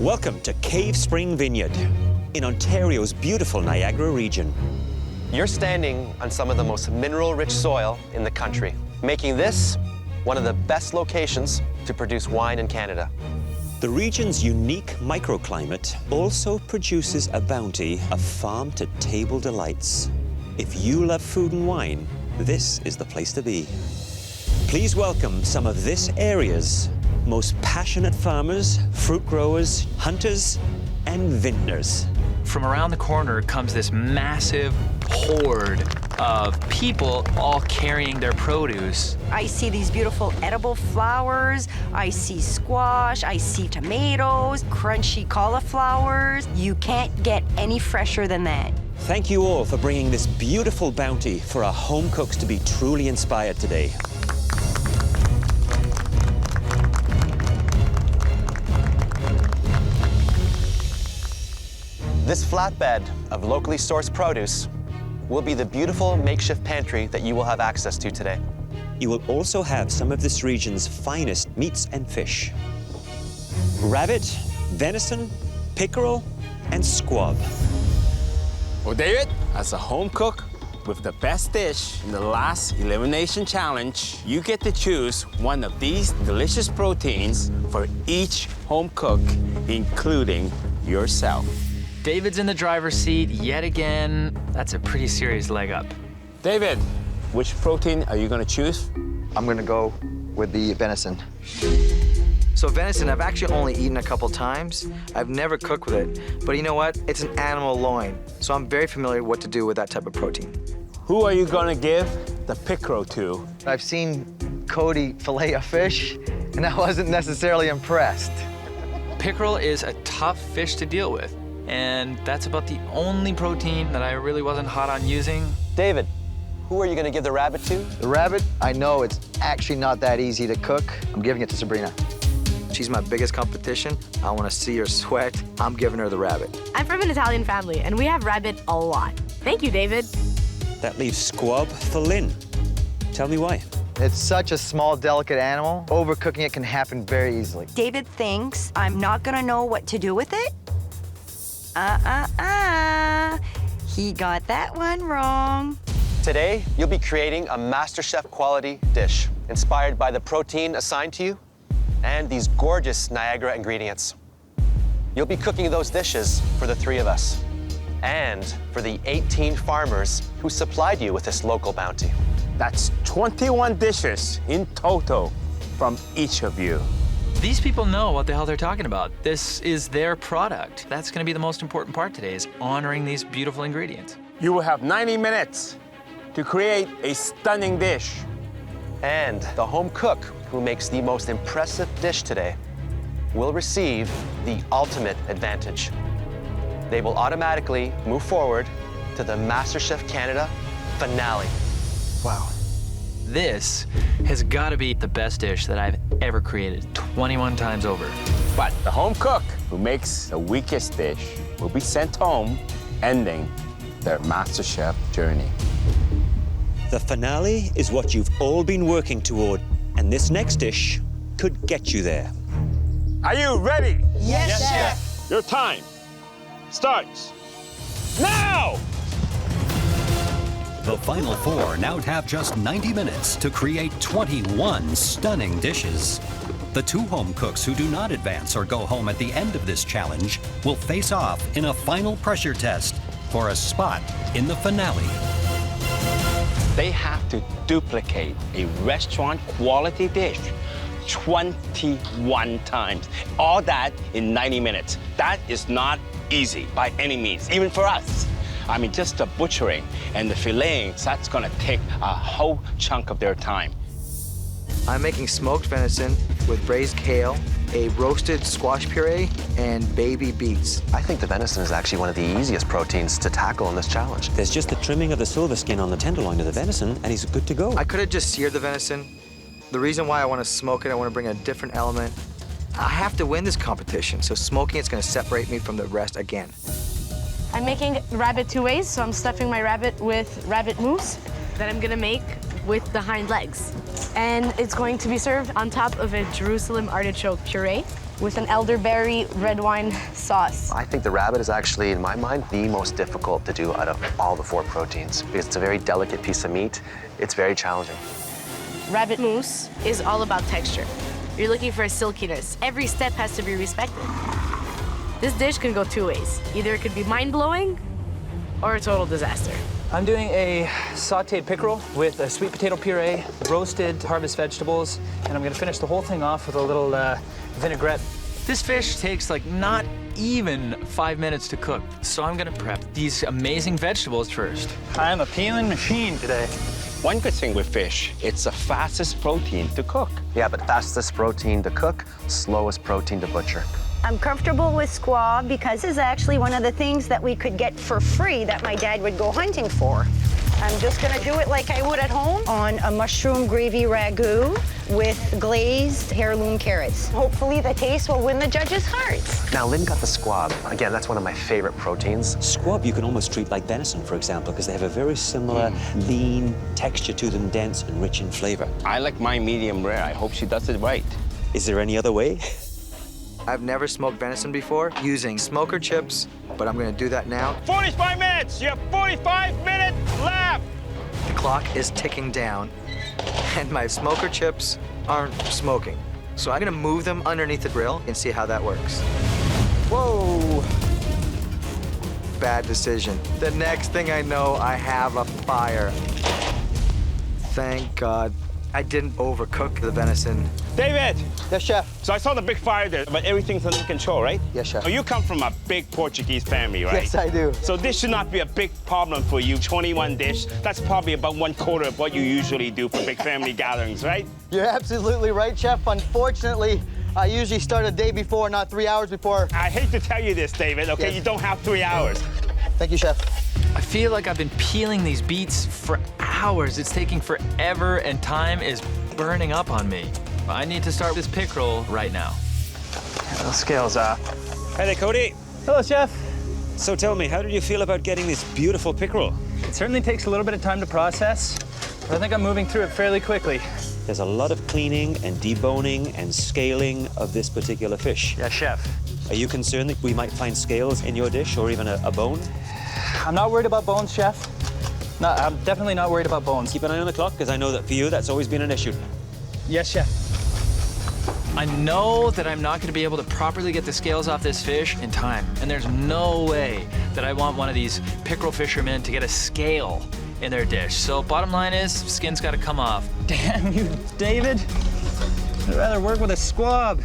Welcome to Cave Spring Vineyard in Ontario's beautiful Niagara region. You're standing on some of the most mineral-rich soil in the country, making this one of the best locations to produce wine in Canada. The region's unique microclimate also produces a bounty of farm-to-table delights. If you love food and wine, this is the place to be. Please welcome some of this area's most passionate farmers, fruit growers, hunters, and vintners. From around the corner comes this massive horde of people all carrying their produce. I see these beautiful edible flowers. I see squash. I see tomatoes, crunchy cauliflowers. You can't get any fresher than that. Thank you all for bringing this beautiful bounty for our home cooks to be truly inspired today. This flatbed of locally sourced produce will be the beautiful makeshift pantry that you will have access to today. You will also have some of this region's finest meats and fish. Rabbit, venison, pickerel, and squab. Well, David, as a home cook with the best dish in the last elimination challenge, you get to choose one of these delicious proteins for each home cook, including yourself. David's in the driver's seat yet again. That's a pretty serious leg up. David, which protein are you going to choose? I'm gonna go with the venison. So venison, I've actually only eaten a couple times. I've never cooked with it, but you know what? It's an animal loin, so I'm very familiar what to do with that type of protein. Who are you going to give the pickerel to? I've seen Cody fillet a fish, and I wasn't necessarily impressed. Pickerel is a tough fish to deal with, and that's about the only protein that I really wasn't hot on using. David, who are you going to give the rabbit to? The rabbit, I know it's actually not that easy to cook. I'm giving it to Sabrina. She's my biggest competition. I want to see her sweat. I'm giving her the rabbit. I'm from an Italian family, and we have rabbit a lot. Thank you, David. That leaves squab for Lynn. Tell me why. It's such a small, delicate animal. Overcooking it can happen very easily. David thinks I'm not gonna know what to do with it. He got that one wrong. Today, you'll be creating a MasterChef quality dish inspired by the protein assigned to you and these gorgeous Niagara ingredients. You'll be cooking those dishes for the 3 of us and for the 18 farmers who supplied you with this local bounty. That's 21 dishes in total from each of you. These people know what the hell they're talking about. This is their product. That's going to be the most important part today, is honoring these beautiful ingredients. You will have 90 minutes to create a stunning dish. And the home cook who makes the most impressive dish today will receive the ultimate advantage. They will automatically move forward to the MasterChef Canada finale. Wow. This has got to be the best dish that I've ever created, 21 times over. But the home cook who makes the weakest dish will be sent home, ending their MasterChef journey. The finale is what you've all been working toward, and this next dish could get you there. Are you ready? Yes, Chef. Your time starts now! The final 4 now have just 90 minutes to create 21 stunning dishes. The 2 home cooks who do not advance or go home at the end of this challenge will face off in a final pressure test for a spot in the finale. They have to duplicate a restaurant quality dish 21 times. All that in 90 minutes. That is not easy by any means, even for us. I mean, just the butchering and the filleting, that's gonna take a whole chunk of their time. I'm making smoked venison with braised kale, a roasted squash puree, and baby beets. I think the venison is actually one of the easiest proteins to tackle in this challenge. There's just the trimming of the silver skin on the tenderloin of the venison, and he's good to go. I could have just seared the venison. The reason why I want to smoke it, I want to bring a different element. I have to win this competition, so smoking it's going to separate me from the rest again. I'm making rabbit two ways, so I'm stuffing my rabbit with rabbit mousse that I'm gonna make with the hind legs. And it's going to be served on top of a Jerusalem artichoke puree with an elderberry red wine sauce. I think the rabbit is actually, in my mind, the most difficult to do out of all the 4 proteins because it's a very delicate piece of meat. It's very challenging. Rabbit mousse is all about texture. You're looking for a silkiness. Every step has to be respected. This dish can go 2 ways. Either it could be mind-blowing or a total disaster. I'm doing a sauteed pickerel with a sweet potato puree, roasted harvest vegetables, and I'm gonna finish the whole thing off with a little vinaigrette. This fish takes like not even 5 minutes to cook, so I'm gonna prep these amazing vegetables first. I'm a peeling machine today. One good thing with fish, it's the fastest protein to cook. Yeah, but fastest protein to cook, slowest protein to butcher. I'm comfortable with squab because it's actually one of the things that we could get for free that my dad would go hunting for. I'm just gonna do it like I would at home on a mushroom gravy ragu with glazed heirloom carrots. Hopefully the taste will win the judges' hearts. Now, Lynn got the squab. Again, that's one of my favorite proteins. Squab you can almost treat like venison, for example, because they have a very similar lean texture to them, dense and rich in flavor. I like mine medium rare. I hope she does it right. Is there any other way? I've never smoked venison before using smoker chips, but I'm gonna do that now. 45 minutes! You have 45 minutes left! The clock is ticking down, and my smoker chips aren't smoking. So I'm gonna move them underneath the grill and see how that works. Whoa! Bad decision. The next thing I know, I have a fire. Thank God I didn't overcook the venison. David! Yes, chef. So I saw the big fire there, but everything's under control, right? Yes, chef. Oh, you come from a big Portuguese family, right? Yes, I do. So this should not be a big problem for you. 21 dish, that's probably about 1/4 of what you usually do for big family gatherings, right? You're absolutely right, chef. Unfortunately, I usually start a day before, not 3 hours before. I hate to tell you this, David, okay? Yes. You don't have 3 hours. Thank you, chef. I feel like I've been peeling these beets for hours. It's taking forever and time is burning up on me. I need to start this pickerel right now. The scales off. Hi there, Cody. Hello, chef. So tell me, how did you feel about getting this beautiful pickerel? It certainly takes a little bit of time to process, but I think I'm moving through it fairly quickly. There's a lot of cleaning and deboning and scaling of this particular fish. Yeah, chef. Are you concerned that we might find scales in your dish or even a bone? I'm not worried about bones, chef. No, I'm definitely not worried about bones. Keep an eye on the clock, because I know that for you, that's always been an issue. Yes, chef. I know that I'm not gonna be able to properly get the scales off this fish in time, and there's no way that I want one of these pickerel fishermen to get a scale in their dish. So bottom line is, skin's gotta come off. Damn you, David. I'd rather work with a squab.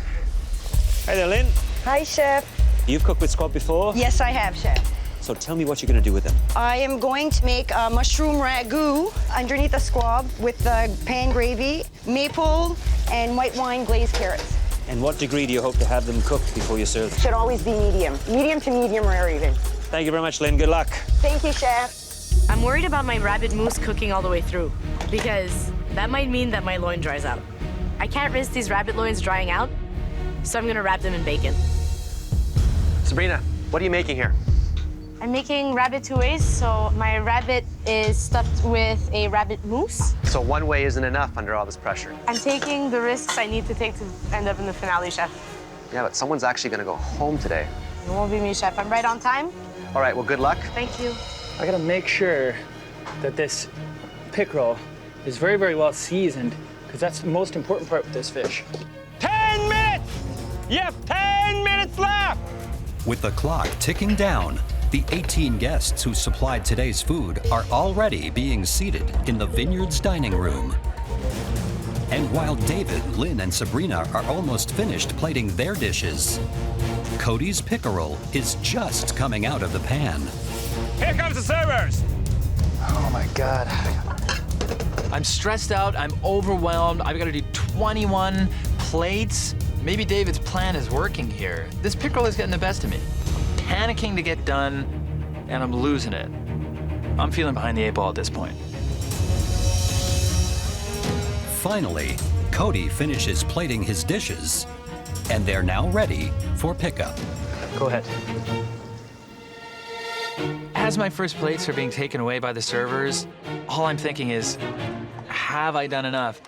Hi there, Lynn. Hi, chef. You've cooked with squab before? Yes, I have, chef. So tell me what you're gonna do with them. I am going to make a mushroom ragu underneath the squab with the pan gravy, maple, and white wine glazed carrots. And what degree do you hope to have them cooked before you serve them? Should always be medium. Medium to medium rare even. Thank you very much, Lynn. Good luck. Thank you, chef. I'm worried about my rabbit mousse cooking all the way through because that might mean that my loin dries out. I can't risk these rabbit loins drying out, so I'm gonna wrap them in bacon. Sabrina, what are you making here? I'm making rabbit two ways, so my rabbit is stuffed with a rabbit mousse. So one way isn't enough under all this pressure. I'm taking the risks I need to take to end up in the finale, chef. Yeah, but someone's actually gonna go home today. It won't be me, chef. I'm right on time. All right, well, good luck. Thank you. I gotta make sure that this pickerel is very, very well seasoned, because that's the most important part with this fish. 10 minutes! You have 10 minutes left! With the clock ticking down, The 18 guests who supplied today's food are already being seated in the Vineyard's dining room. And while David, Lynn, and Sabrina are almost finished plating their dishes, Cody's pickerel is just coming out of the pan. Here comes the servers! Oh my God. I'm stressed out, I'm overwhelmed. I've got to do 21 plates. Maybe David's plan is working here. This pickerel is getting the best of me. I'm panicking to get done, and I'm losing it. I'm feeling behind the 8 ball at this point. Finally, Cody finishes plating his dishes, and they're now ready for pickup. Go ahead. As my first plates are being taken away by the servers, all I'm thinking is, have I done enough?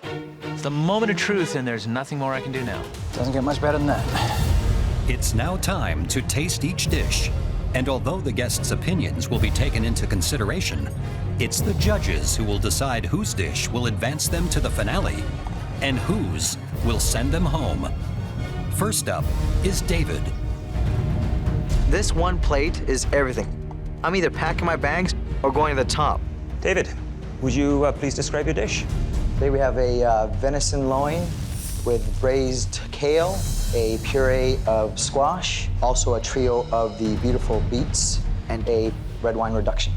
It's the moment of truth, and there's nothing more I can do now. Doesn't get much better than that. It's now time to taste each dish, and although the guests' opinions will be taken into consideration, it's the judges who will decide whose dish will advance them to the finale and whose will send them home. First up is David. This one plate is everything. I'm either packing my bags or going to the top. David, would you please describe your dish? Today we have a venison loin with braised kale, a puree of squash, also a trio of the beautiful beets, and a red wine reduction.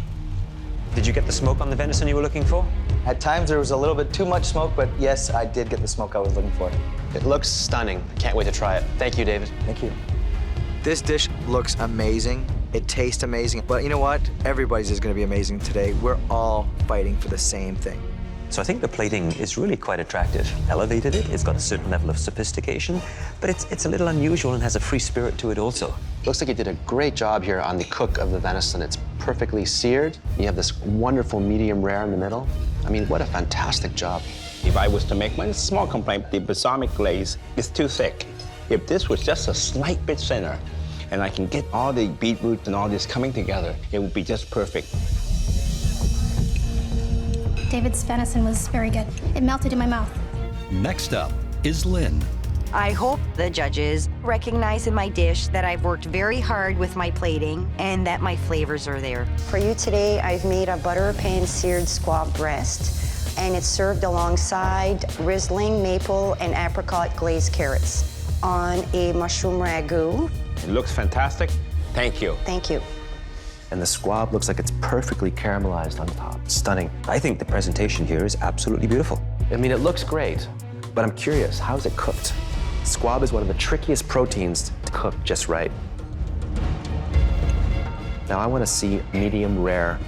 Did you get the smoke on the venison you were looking for? At times there was a little bit too much smoke, but yes, I did get the smoke I was looking for. It looks stunning. I can't wait to try it. Thank you, David. Thank you. This dish looks amazing. It tastes amazing. But you know what? Everybody's is going to be amazing today. We're all fighting for the same thing. So I think the plating is really quite attractive. Elevated it, it's got a certain level of sophistication, but it's a little unusual and has a free spirit to it also. Looks like you did a great job here on the cook of the venison. It's perfectly seared. You have this wonderful medium rare in the middle. I mean, what a fantastic job. If I was to make one small complaint, the balsamic glaze is too thick. If this was just a slight bit thinner, and I can get all the beetroot and all this coming together, it would be just perfect. David's venison was very good. It melted in my mouth. Next up is Lynn. I hope the judges recognize in my dish that I've worked very hard with my plating and that my flavors are there. For you today, I've made a butter pan-seared squab breast, and it's served alongside Riesling, maple, and apricot glazed carrots on a mushroom ragu. It looks fantastic. Thank you. Thank you. And the squab looks like it's perfectly caramelized on top. Stunning. I think the presentation here is absolutely beautiful. I mean, it looks great, but I'm curious, how's it cooked? Squab is one of the trickiest proteins to cook just right. Now I want to see medium rare.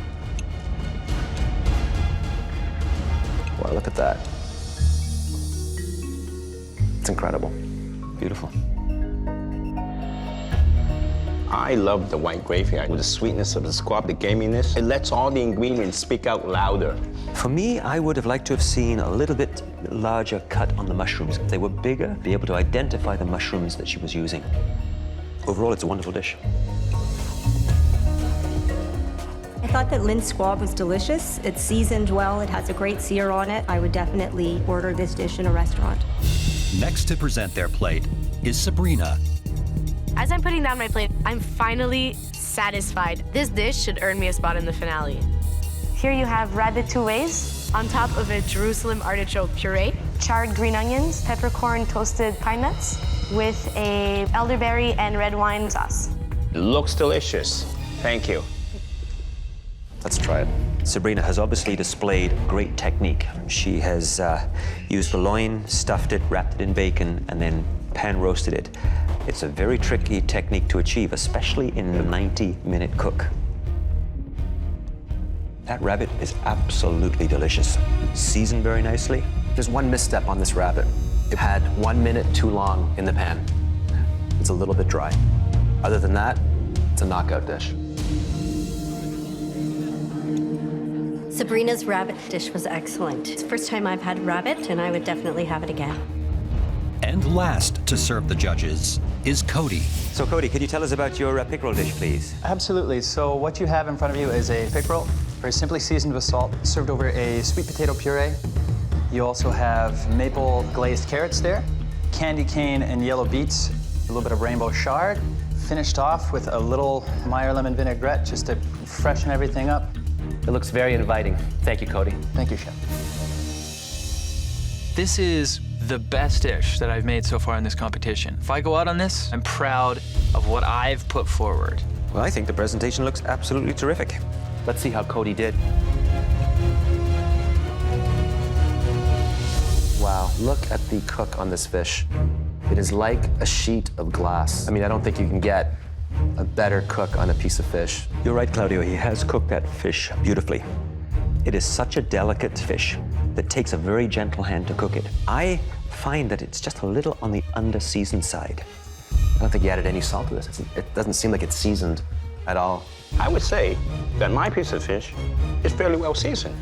Wow, look at that. It's incredible. Beautiful. I love the white gravy with the sweetness of the squab, the gaminess. It lets all the ingredients speak out louder. For me, I would have liked to have seen a little bit larger cut on the mushrooms. If they were bigger, be able to identify the mushrooms that she was using. Overall, it's a wonderful dish. I thought that Lynn's squab was delicious. It's seasoned well. It has a great sear on it. I would definitely order this dish in a restaurant. Next to present their plate is Sabrina. As I'm putting down my plate, I'm finally satisfied. This dish should earn me a spot in the finale. Here you have ratatouilles on top of a Jerusalem artichoke puree, charred green onions, peppercorn toasted pine nuts with a elderberry and red wine sauce. It looks delicious. Thank you. Let's try it. Sabrina has obviously displayed great technique. She has used the loin, stuffed it, wrapped it in bacon, and then pan roasted it. It's a very tricky technique to achieve, especially in a 90-minute cook. That rabbit is absolutely delicious. Seasoned very nicely. There's one misstep on this rabbit. It had 1 minute too long in the pan. It's a little bit dry. Other than that, it's a knockout dish. Sabrina's rabbit dish was excellent. It's the first time I've had rabbit, and I would definitely have it again. And last to serve the judges is Cody. So Cody, could you tell us about your pickerel dish, please? Absolutely. So what you have in front of you is a pickerel, very simply seasoned with salt, served over a sweet potato puree. You also have maple glazed carrots there, candy cane and yellow beets, a little bit of rainbow chard, finished off with a little Meyer lemon vinaigrette just to freshen everything up. It looks very inviting. Thank you, Cody. Thank you, Chef. This is the best dish that I've made so far in this competition. If I go out on this, I'm proud of what I've put forward. Well, I think the presentation looks absolutely terrific. Let's see how Cody did. Wow, look at the cook on this fish. It is like a sheet of glass. I mean, I don't think you can get a better cook on a piece of fish. You're right, Claudio. He has cooked that fish beautifully. It is such a delicate fish that takes a very gentle hand to cook it. I find that it's just a little on the under-seasoned side. I don't think you added any salt to this. It doesn't seem like it's seasoned at all. I would say that my piece of fish is fairly well seasoned.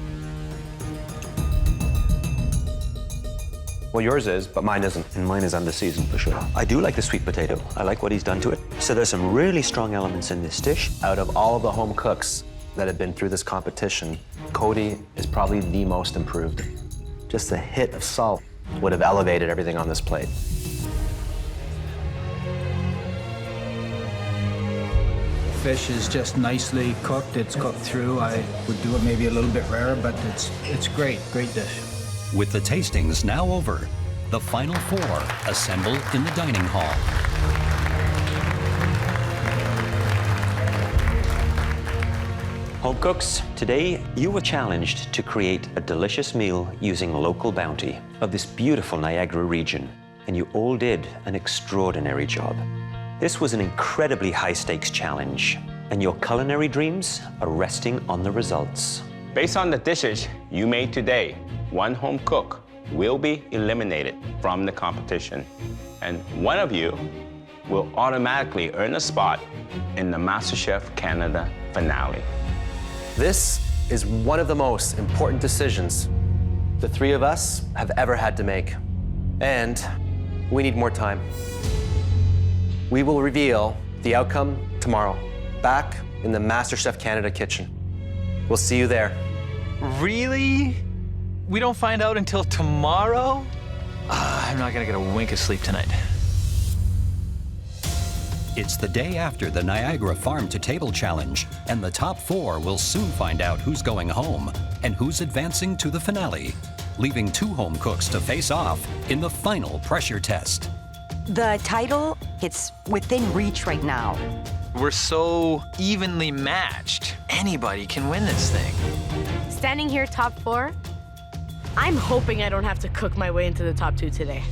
Well, yours is, but mine isn't. And mine is under-seasoned for sure. I do like the sweet potato. I like what he's done to it. So there's some really strong elements in this dish. Out of all of the home cooks that have been through this competition, Cody is probably the most improved. Just a hit of salt would have elevated everything on this plate. Fish is just nicely cooked. It's cooked through. I would do it maybe a little bit rarer, but it's great. Great dish. With the tastings now over, the final four assemble in the dining hall. Home cooks, today you were challenged to create a delicious meal using local bounty of this beautiful Niagara region, and you all did an extraordinary job. This was an incredibly high-stakes challenge, and your culinary dreams are resting on the results. Based on the dishes you made today, one home cook will be eliminated from the competition, and one of you will automatically earn a spot in the MasterChef Canada finale. This is one of the most important decisions the three of us have ever had to make, and we need more time. We will reveal the outcome tomorrow, back in the MasterChef Canada kitchen. We'll see you there. Really? We don't find out until tomorrow? I'm not gonna get a wink of sleep tonight. It's the day after the Niagara Farm to Table Challenge, and the top four will soon find out who's going home and who's advancing to the finale, leaving two home cooks to face off in the final pressure test. The title, it's within reach right now. We're so evenly matched. Anybody can win this thing. Standing here top four, I'm hoping I don't have to cook my way into the top two today.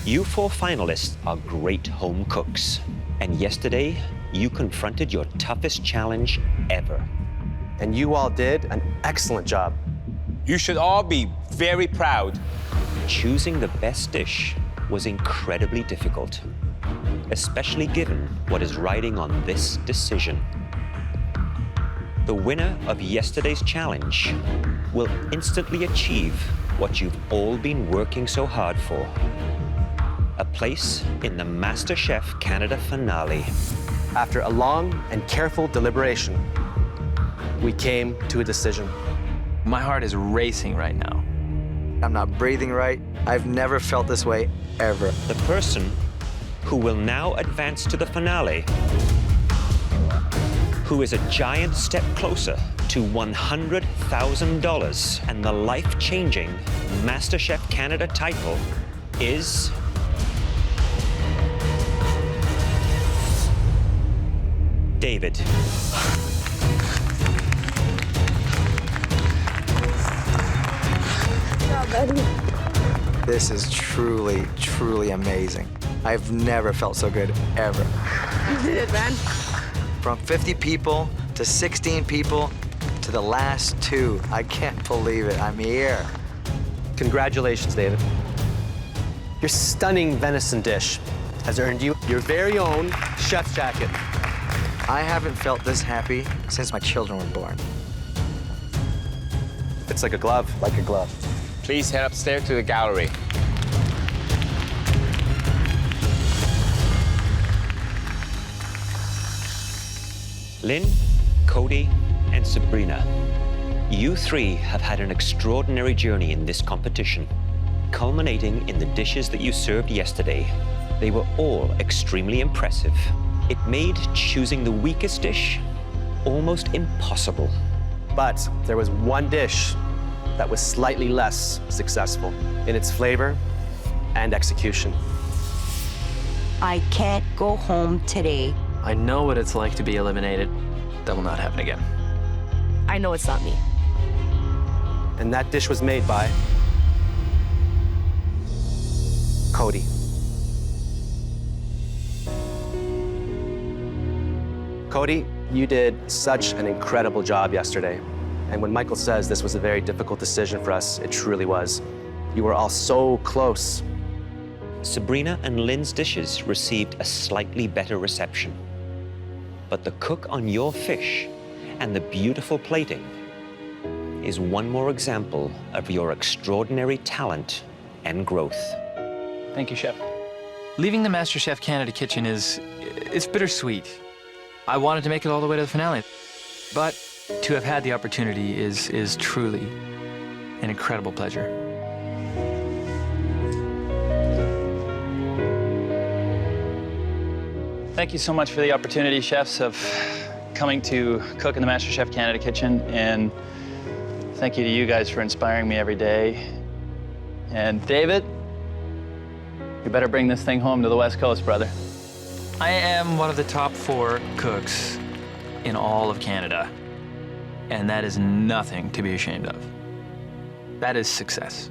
You four finalists are great home cooks, and yesterday you confronted your toughest challenge ever. And you all did an excellent job. You should all be very proud. Choosing the best dish was incredibly difficult, especially given what is riding on this decision. The winner of yesterday's challenge will instantly achieve what you've all been working so hard for: a place in the MasterChef Canada finale. After a long and careful deliberation, we came to a decision. My heart is racing right now. I'm not breathing right. I've never felt this way, ever. The person who will now advance to the finale, who is a giant step closer to $100,000 and the life-changing MasterChef Canada title, is David. This is truly, truly amazing. I've never felt so good, ever. You did it, man. From 50 people to 16 people to the last two. I can't believe it. I'm here. Congratulations, David. Your stunning venison dish has earned you your very own chef's jacket. I haven't felt this happy since my children were born. It's like a glove. Like a glove. Please head upstairs to the gallery. Lynn, Cody, and Sabrina, you three have had an extraordinary journey in this competition, culminating in the dishes that you served yesterday. They were all extremely impressive. It made choosing the weakest dish almost impossible. But there was one dish that was slightly less successful in its flavor and execution. I can't go home today. I know what it's like to be eliminated. That will not happen again. I know it's not me. And that dish was made by Cody. Cody, you did such an incredible job yesterday. And when Michael says this was a very difficult decision for us, it truly was. You were all so close. Sabrina and Lynn's dishes received a slightly better reception. But the cook on your fish and the beautiful plating is one more example of your extraordinary talent and growth. Thank you, Chef. Leaving the MasterChef Canada kitchen it's bittersweet. I wanted to make it all the way to the finale, but to have had the opportunity is truly an incredible pleasure. Thank you so much for the opportunity, chefs, of coming to cook in the MasterChef Canada kitchen, and thank you to you guys for inspiring me every day. And David, you better bring this thing home to the West Coast, brother. I am one of the top 4 cooks in all of Canada, and that is nothing to be ashamed of. That is success.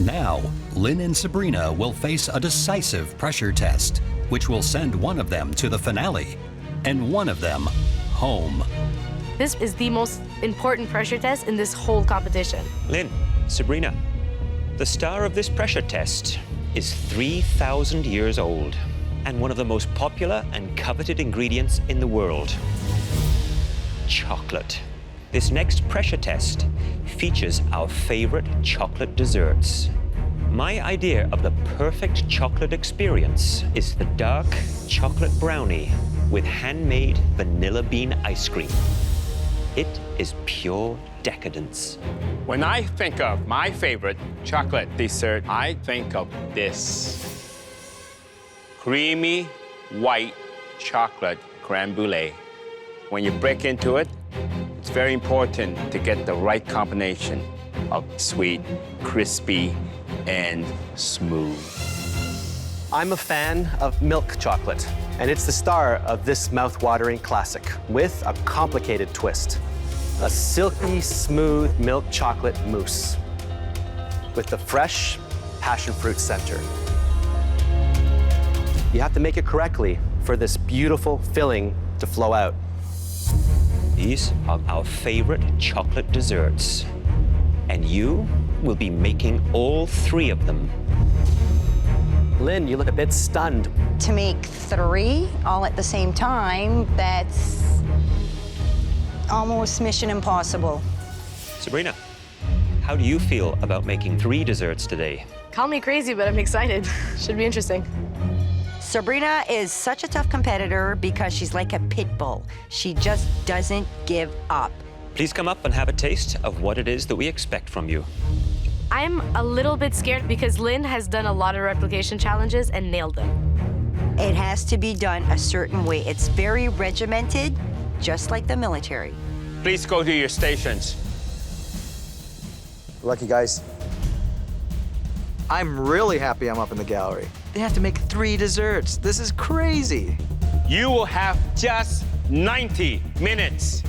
Now, Lynn and Sabrina will face a decisive pressure test, which will send one of them to the finale and one of them home. This is the most important pressure test in this whole competition. Lynn, Sabrina, the star of this pressure test is 3,000 years old and one of the most popular and coveted ingredients in the world, chocolate. This next pressure test features our favorite chocolate desserts. My idea of the perfect chocolate experience is the dark chocolate brownie with handmade vanilla bean ice cream. It is pure decadence. When I think of my favorite chocolate dessert, I think of this. Creamy white chocolate crème brûlée. When you break into it, it's very important to get the right combination of sweet, crispy, and smooth. I'm a fan of milk chocolate, and it's the star of this mouth-watering classic with a complicated twist. A silky, smooth milk chocolate mousse with the fresh passion fruit center. You have to make it correctly for this beautiful filling to flow out. These are our favorite chocolate desserts, and you will be making all 3 of them. Lynn, you look a bit stunned. To make 3 all at the same time, that's almost mission impossible. Sabrina, how do you feel about making 3 desserts today? Call me crazy, but I'm excited. Should be interesting. Sabrina is such a tough competitor because she's like a pit bull. She just doesn't give up. Please come up and have a taste of what it is that we expect from you. I'm a little bit scared because Lynn has done a lot of replication challenges and nailed them. It has to be done a certain way. It's very regimented, just like the military. Please go to your stations. Lucky guys. I'm really happy I'm up in the gallery. They have to make 3 desserts. This is crazy. You will have just 90 minutes,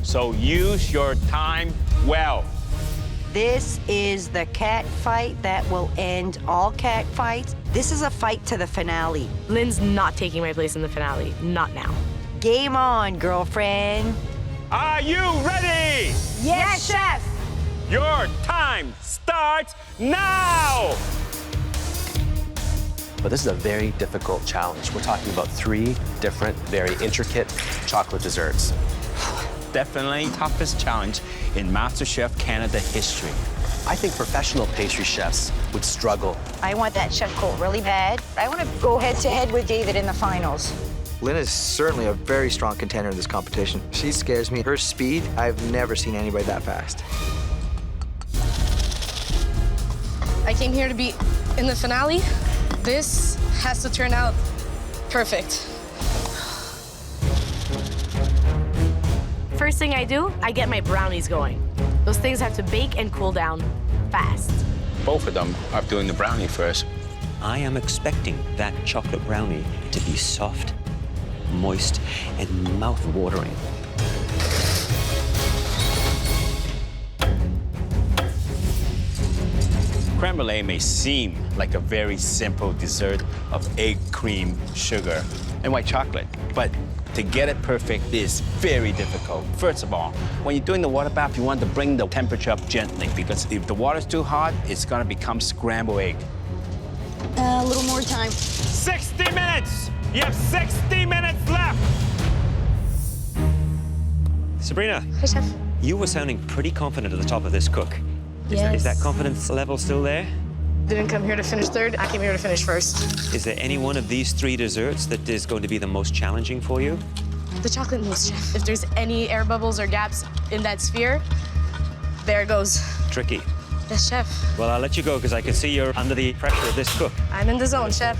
so use your time well. This is the cat fight that will end all cat fights. This is a fight to the finale. Lynn's not taking my place in the finale. Not now. Game on, girlfriend. Are you ready? Yes, chef. Your time starts now! But this is a very difficult challenge. We're talking about 3 different, very intricate chocolate desserts. Definitely toughest challenge in MasterChef Canada history. I think professional pastry chefs would struggle. I want that chef coat really bad. I want to go head-to-head with David in the finals. Lynn is certainly a very strong contender in this competition. She scares me. Her speed, I've never seen anybody that fast. I came here to be in the finale. This has to turn out perfect. First thing I do, I get my brownies going. Those things have to bake and cool down fast. Both of them are doing the brownie first. I am expecting that chocolate brownie to be soft, moist, and mouth-watering. Creme brulee may seem like a very simple dessert of egg, cream, sugar, and white chocolate, but to get it perfect is very difficult. First of all, when you're doing the water bath, you want to bring the temperature up gently, because if the water's too hot, it's gonna become scrambled egg. A little more time. 60 minutes! You have 60 minutes left! Sabrina, Hi, Chef. you were sounding pretty confident at the top of this cook. Is that confidence level still there? Didn't come here to finish third, I came here to finish first. Is there any one of these 3 desserts that is going to be the most challenging for you? The chocolate mousse, Chef. If there's any air bubbles or gaps in that sphere, there it goes. Tricky. Yes, Chef. Well, I'll let you go because I can see you're under the pressure of this cook. I'm in the zone, Chef.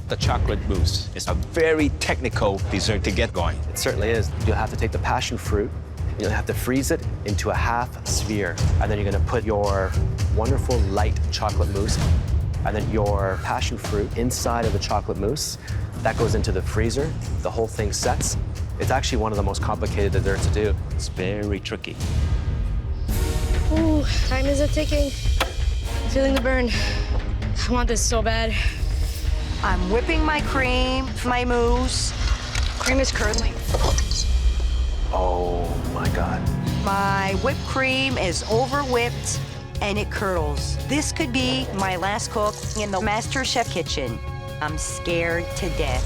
The chocolate mousse is a very technical dessert to get going. It certainly is. You'll have to take the passion fruit, you'll have to freeze it into a half sphere, and then you're gonna put your wonderful light chocolate mousse, and then your passion fruit inside of the chocolate mousse. That goes into the freezer, the whole thing sets. It's actually one of the most complicated desserts to do. It's very tricky. Ooh, time is ticking. I'm feeling the burn. I want this so bad. I'm whipping my cream, my mousse. Cream is curdling. Oh my God. My whipped cream is over-whipped and it curdles. This could be my last cook in the MasterChef kitchen. I'm scared to death.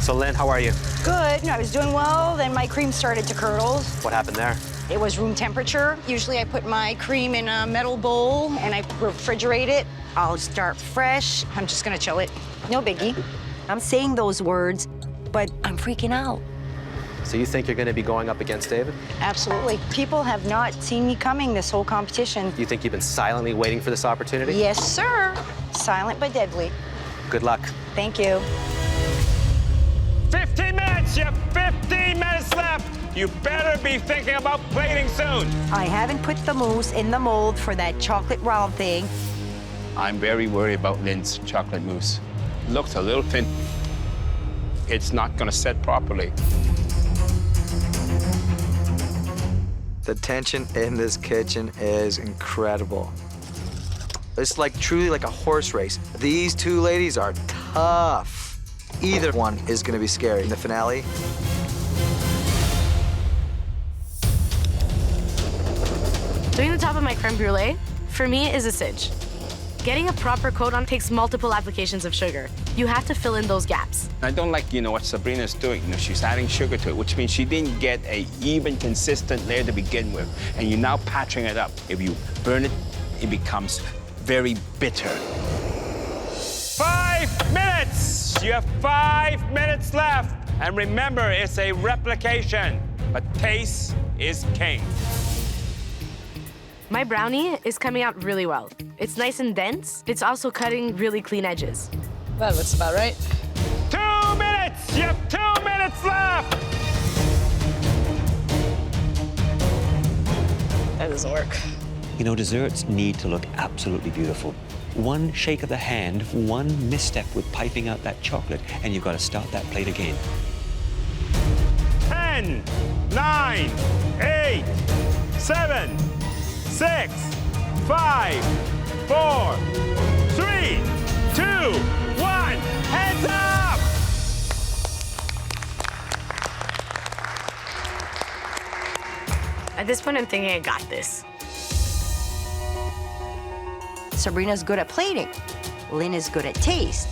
So Lynn, how are you? Good, I was doing well, then my cream started to curdle. What happened there? It was room temperature. Usually I put my cream in a metal bowl and I refrigerate it. I'll start fresh. I'm just gonna chill it. No biggie. I'm saying those words, but I'm freaking out. So you think you're gonna be going up against David? Absolutely. People have not seen me coming this whole competition. You think you've been silently waiting for this opportunity? Yes, sir. Silent but deadly. Good luck. Thank you. 15 minutes! You have 15 minutes left! You better be thinking about plating soon. I haven't put the mousse in the mold for that chocolate round thing. I'm very worried about Lynn's chocolate mousse. Looks a little thin. It's not gonna set properly. The tension in this kitchen is incredible. It's like truly like a horse race. These 2 ladies are tough. Either one is gonna be scary in the finale. Doing the top of my creme brulee, for me, is a cinch. Getting a proper coat on takes multiple applications of sugar. You have to fill in those gaps. I don't like, what Sabrina's doing. She's adding sugar to it, which means she didn't get a even, consistent layer to begin with, and you're now patching it up. If you burn it, it becomes very bitter. 5 minutes! You have 5 minutes left. And remember, it's a replication, but taste is king. My brownie is coming out really well. It's nice and dense. It's also cutting really clean edges. That looks about right. 2 minutes! You have 2 minutes left! That doesn't work. Desserts need to look absolutely beautiful. One shake of the hand, one misstep with piping out that chocolate, and you've got to start that plate again. 10, 9, 8, 7, 6, 5, 4, 3, 2, 1, hands up! At this point, I'm thinking I got this. Sabrina's good at plating. Lynn is good at taste.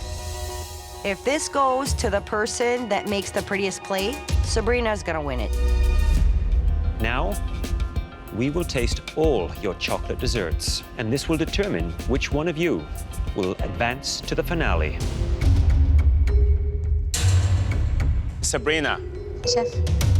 If this goes to the person that makes the prettiest plate, Sabrina's gonna win it. Now, we will taste all your chocolate desserts, and this will determine which one of you will advance to the finale. Sabrina, Chef,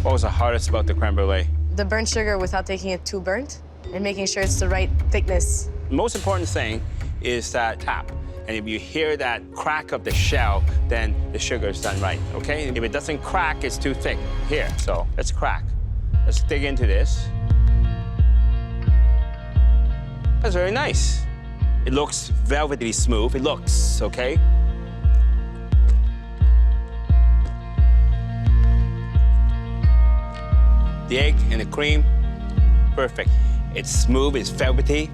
what was the hardest about the creme brulee? the burnt sugar without taking it too burnt. and making sure it's the right thickness. The most important thing is that tap. And if you hear that crack of the shell, then the sugar is done right, okay? If it doesn't crack, it's too thick. Here, so let's crack. Let's dig into this. That's very nice. It looks velvety smooth. It looks, okay? The egg and the cream, perfect. It's smooth, it's velvety.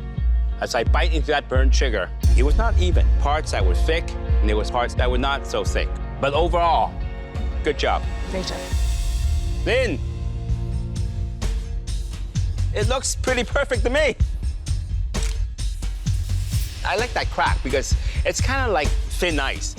As I bite into that burnt sugar, it was not even. Parts that were thick, and there was parts that were not so thick. But overall, good job. Great job. Lynn, it looks pretty perfect to me. I like that crack because it's kind of like thin ice.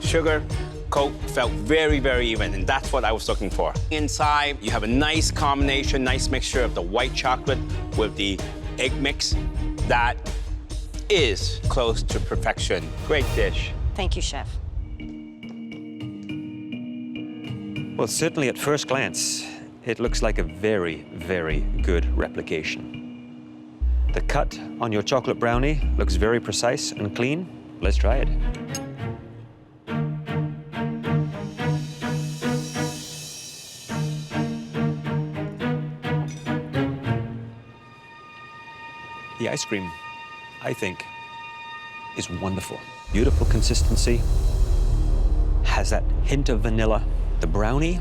Sugar, Coke felt very, very even, and that's what I was looking for. Inside, you have a nice combination, nice mixture of the white chocolate with the egg mix. That is close to perfection. Great dish. Thank you, Chef. Well, certainly at first glance, it looks like a very, very good replication. The cut on your chocolate brownie looks very precise and clean. Let's try it. The ice cream, I think, is wonderful. Beautiful consistency, has that hint of vanilla. The brownie,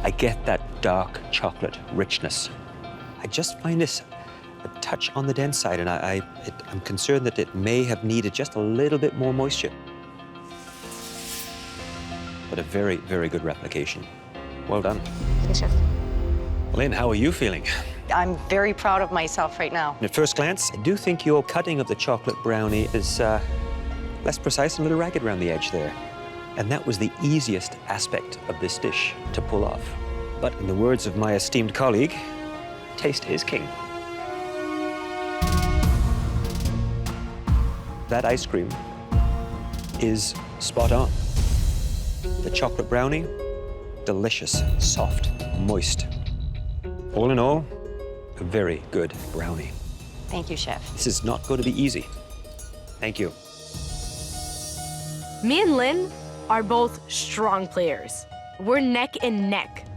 I get that dark chocolate richness. I just find this a touch on the dense side, and I'm concerned that it may have needed just a little bit more moisture. But a very, very good replication. Well done. Thank you, Chef. Lynn, how are you feeling? I'm very proud of myself right now. At first glance, I do think your cutting of the chocolate brownie is less precise and a little ragged around the edge there. And that was the easiest aspect of this dish to pull off. But in the words of my esteemed colleague, taste is king. That ice cream is spot on. The chocolate brownie, delicious, soft, moist. All in all, a very good brownie. Thank you, Chef. This is not going to be easy. Thank you. Me and Lynn are both strong players. We're neck and neck.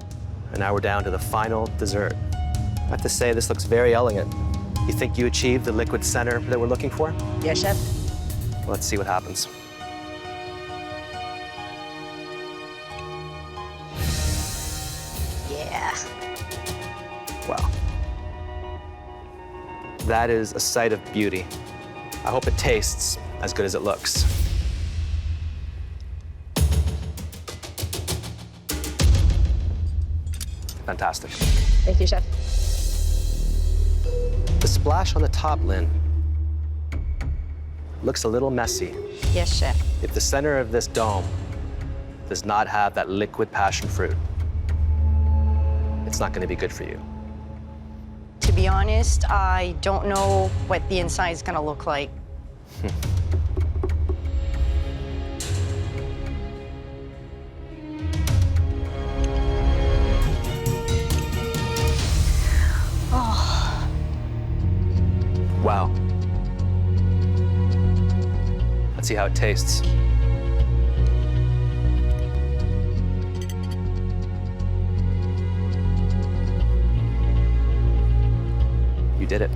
And now we're down to the final dessert. I have to say, this looks very elegant. You think you achieved the liquid center that we're looking for? Yes, Chef. Let's see what happens. Yeah. Wow. That is a sight of beauty. I hope it tastes as good as it looks. Fantastic. Thank you, Chef. The splash on the top, Lynn, looks a little messy. Yes, Chef. If the center of this dome does not have that liquid passion fruit, it's not going to be good for you. To be honest, I don't know what the inside is going to look like. Oh. Wow. Let's see how it tastes. You did it.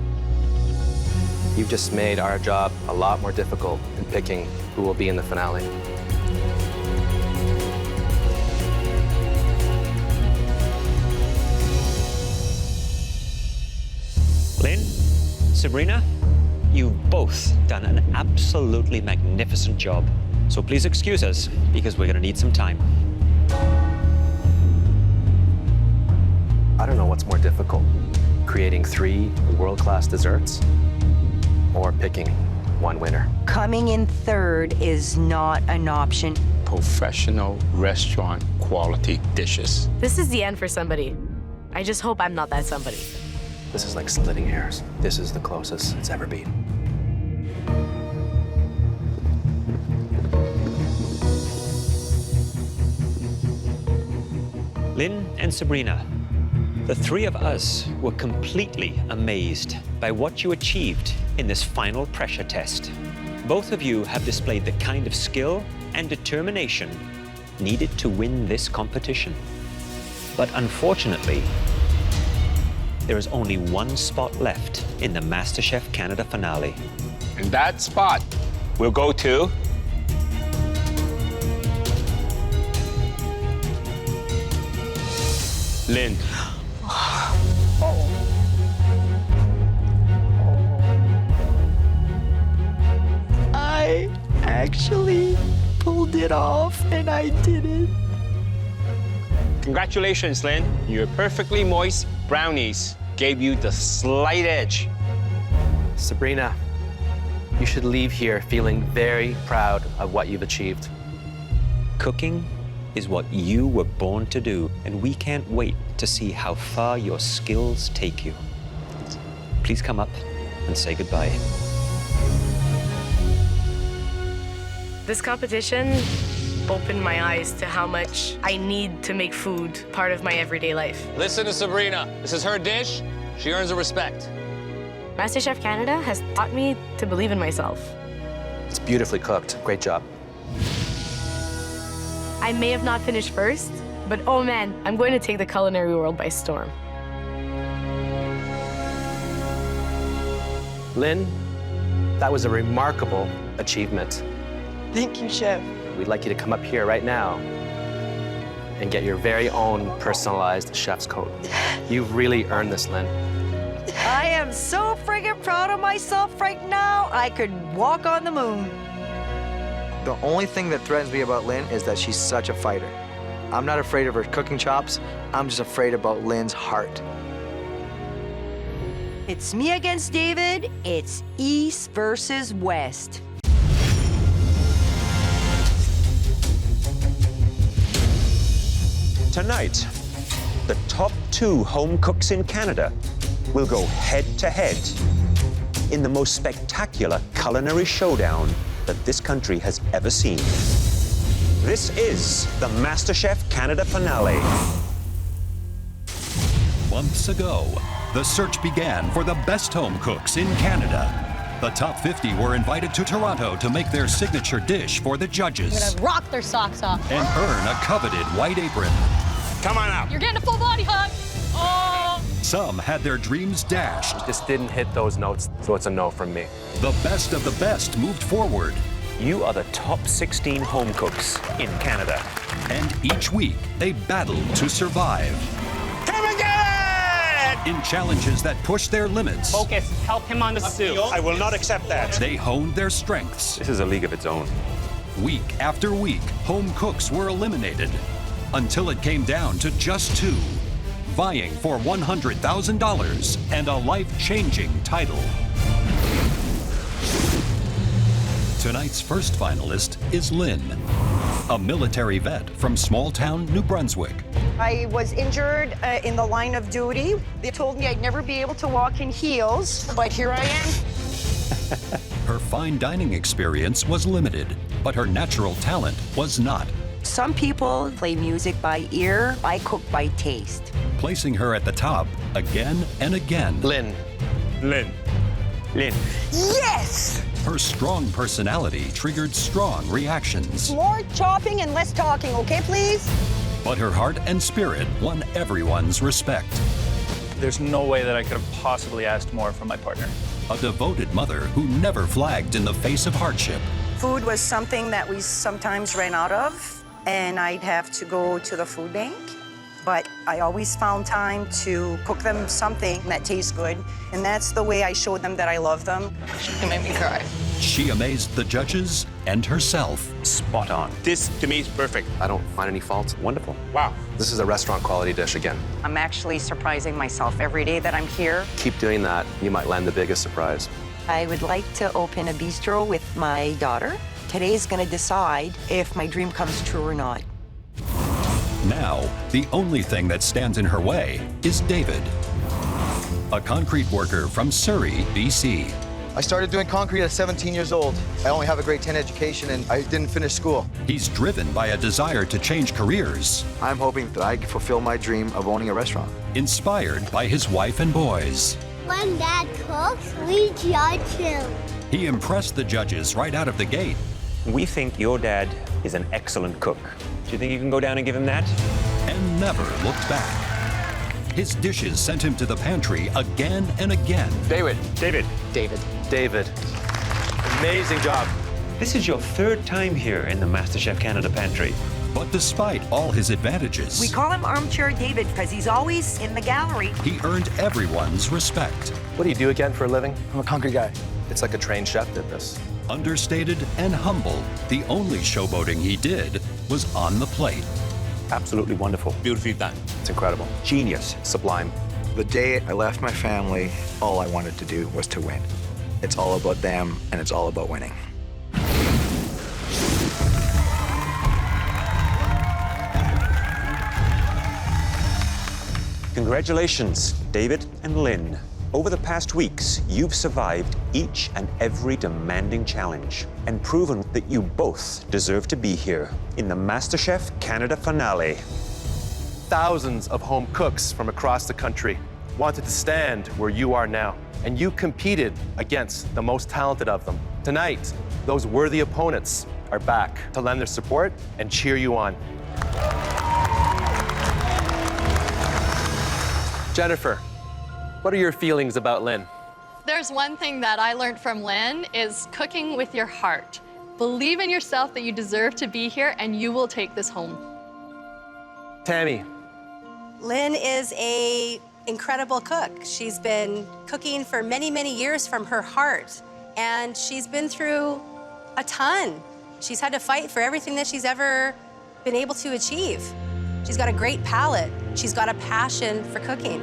You've just made our job a lot more difficult in picking who will be in the finale. Lynn, Sabrina, you've both done an absolutely magnificent job. So please excuse us, because we're going to need some time. I don't know what's more difficult, creating 3 world-class desserts or picking one winner. Coming in third is not an option. Professional restaurant quality dishes. This is the end for somebody. I just hope I'm not that somebody. This is like splitting hairs. This is the closest it's ever been. Lynn and Sabrina, The three of us were completely amazed by what you achieved in this final pressure test. Both of you have displayed the kind of skill and determination needed to win this competition. But unfortunately, there is only one spot left in the MasterChef Canada finale. And that spot will go to Lynn. I actually pulled it off, and I did it. Congratulations, Lynn. Your perfectly moist brownies gave you the slight edge. Sabrina, you should leave here feeling very proud of what you've achieved. Cooking is what you were born to do, and we can't wait to see how far your skills take you. Please come up and say goodbye. This competition opened my eyes to how much I need to make food part of my everyday life. Listen to Sabrina. This is her dish. She earns a respect. MasterChef Canada has taught me to believe in myself. It's beautifully cooked. Great job. I may have not finished first, but oh man, I'm going to take the culinary world by storm. Lynn, that was a remarkable achievement. Thank you, Chef. We'd like you to come up here right now and get your very own personalized chef's coat. You've really earned this, Lynn. I am so friggin' proud of myself right now, I could walk on the moon. The only thing that threatens me about Lynn is that she's such a fighter. I'm not afraid of her cooking chops. I'm just afraid about Lynn's heart. It's me against David. It's East versus West. Tonight, the top 2 home cooks in Canada will go head-to-head in the most spectacular culinary showdown that this country has ever seen. This is the MasterChef Canada finale. Months ago, the search began for the best home cooks in Canada. The top 50 were invited to Toronto to make their signature dish for the judges I'm gonna rock their socks off. and earn a coveted white apron. Come on out. You're getting a full body hug. Oh. Some had their dreams dashed. Just didn't hit those notes, so it's a no from me. The best of the best moved forward. You are the top 16 home cooks in Canada. And each week, they battled to survive. Come and get it! In challenges that pushed their limits, Focus, help him on the soup. I will not accept that. they honed their strengths. This is a league of its own. Week after week, home cooks were eliminated until it came down to just 2, vying for $100,000 and a life-changing title. Tonight's first finalist is Lynn, a military vet from small-town New Brunswick. I was injured in the line of duty. They told me I'd never be able to walk in heels, but here I am. Her fine dining experience was limited, but her natural talent was not, Some people play music by ear. I cook by taste. placing her at the top again and again. Lynn. Lynn. Lynn. Yes! Her strong personality triggered strong reactions, More chopping and less talking, okay, please? but her heart and spirit won everyone's respect. There's no way that I could have possibly asked more from my partner. A devoted mother who never flagged in the face of hardship. Food was something that we sometimes ran out of, and I'd have to go to the food bank. But I always found time to cook them something that tastes good, and that's the way I showed them that I love them. You made me cry. She amazed the judges and herself. Spot on. This, to me, is perfect. I don't find any faults. Wonderful. Wow. This is a restaurant quality dish again. I'm actually surprising myself every day that I'm here. Keep doing that, you might land the biggest surprise. I would like to open a bistro with my daughter. Today's gonna decide if my dream comes true or not. Now, the only thing that stands in her way is David, a concrete worker from Surrey, BC. I started doing concrete at 17 years old. I only have a grade 10 education and I didn't finish school. He's driven by a desire to change careers. I'm hoping that I can fulfill my dream of owning a restaurant. Inspired by his wife and boys. When Dad cooks, we judge him. He impressed the judges right out of the gate. We think your dad is an excellent cook. Do you think you can go down and give him that? And never looked back. His dishes sent him to the pantry again and again. David. David. David. David. Amazing job. This is your third time here in the MasterChef Canada pantry. But despite all his advantages, We call him Armchair David because he's always in the gallery. he earned everyone's respect. What do you do again for a living? I'm a concrete guy. It's like a trained chef did this. Understated and humble, the only showboating he did was on the plate. Absolutely wonderful. Beautifully done. It's incredible. Genius. Sublime. The day I left my family, all I wanted to do was to win. It's all about them, and it's all about winning. Congratulations, David and Lynn. Over the past weeks, you've survived each and every demanding challenge and proven that you both deserve to be here in the MasterChef Canada finale. Thousands of home cooks from across the country wanted to stand where you are now, and you competed against the most talented of them. Tonight, those worthy opponents are back to lend their support and cheer you on. Jennifer, what are your feelings about Lynn? There's one thing that I learned from Lynn is cooking with your heart. Believe in yourself that you deserve to be here and you will take this home. Tammy. Lynn is an incredible cook. She's been cooking for many, many years from her heart, and she's been through a ton. She's had to fight for everything that she's ever been able to achieve. She's got a great palate. She's got a passion for cooking.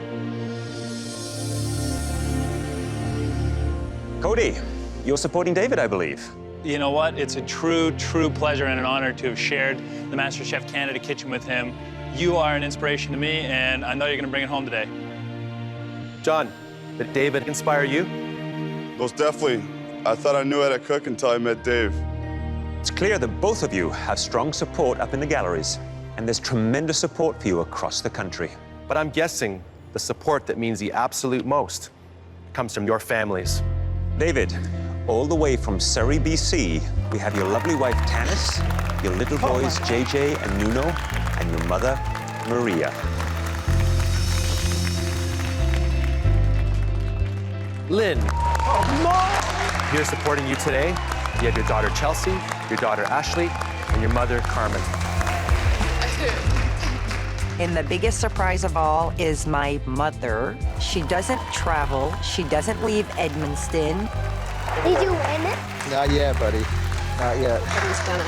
Cody, you're supporting David, I believe. You know what? It's a true pleasure and an honor to have shared the MasterChef Canada kitchen with him. You are an inspiration to me, and I know you're going to bring it home today. John, did David inspire you? Most definitely. I thought I knew how to cook until I met Dave. It's clear that both of you have strong support up in the galleries, and there's tremendous support for you across the country. But I'm guessing the support that means the absolute most comes from your families. David, all the way from Surrey, BC, we have your lovely wife, Tanis, your little boys, JJ and Nuno, and your mother, Maria. Lynn, here supporting you today, you have your daughter, Chelsea, your daughter, Ashley, and your mother, Carmen. And the biggest surprise of all is my mother. She doesn't travel. She doesn't leave Edmundston. Did you win it? Not yet, buddy. Not yet. He's gonna.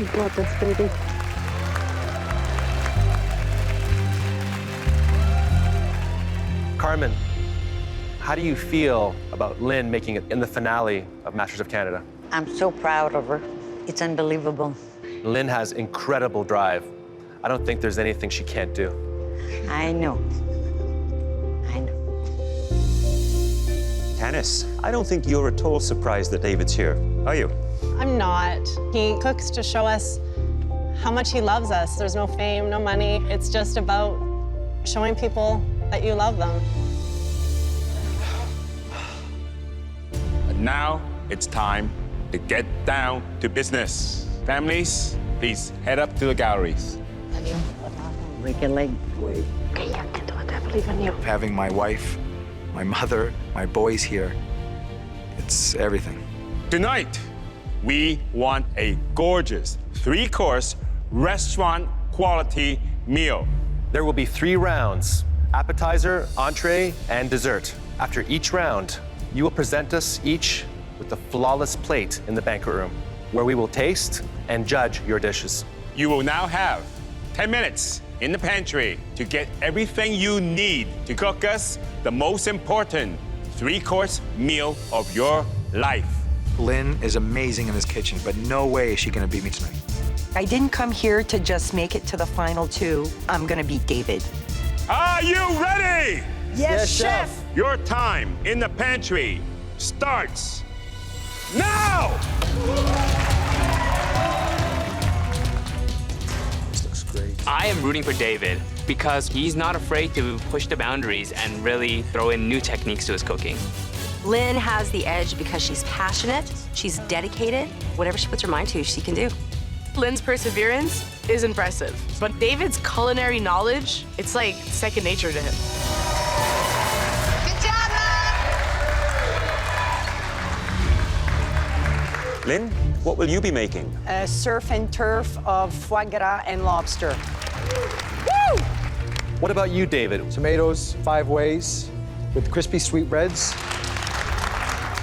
You got this, baby. Carmen, how do you feel about Lynn making it in the finale of MasterChef Canada? I'm so proud of her. It's unbelievable. Lynn has incredible drive. I don't think there's anything she can't do. I know. Tanis, I don't think you're at all surprised that David's here, are you? I'm not. He cooks to show us how much he loves us. There's no fame, no money. It's just about showing people that you love them. And now it's time to get down to business. Families, please head up to the galleries. Break your leg. I believe in you. Having my wife, my mother, my boys here, it's everything. Tonight, we want a gorgeous 3-course restaurant quality meal. There will be 3 rounds, appetizer, entree, and dessert. After each round, you will present us each with a flawless plate in the banquet room, where we will taste and judge your dishes. You will now have 10 minutes in the pantry to get everything you need to cook us the most important 3-course meal of your life. Lynn is amazing in this kitchen, but no way is she gonna beat me tonight. I didn't come here to just make it to the final 2. I'm gonna beat David. Are you ready? Yes, chef. Your time in the pantry starts now! This looks great. I am rooting for David because he's not afraid to push the boundaries and really throw in new techniques to his cooking. Lynn has the edge because she's passionate, she's dedicated. Whatever she puts her mind to, she can do. Lynn's perseverance is impressive, but David's culinary knowledge, it's like second nature to him. Lynn, what will you be making? A surf and turf of foie gras and lobster. Woo! What about you, David? Tomatoes 5 ways with crispy sweetbreads.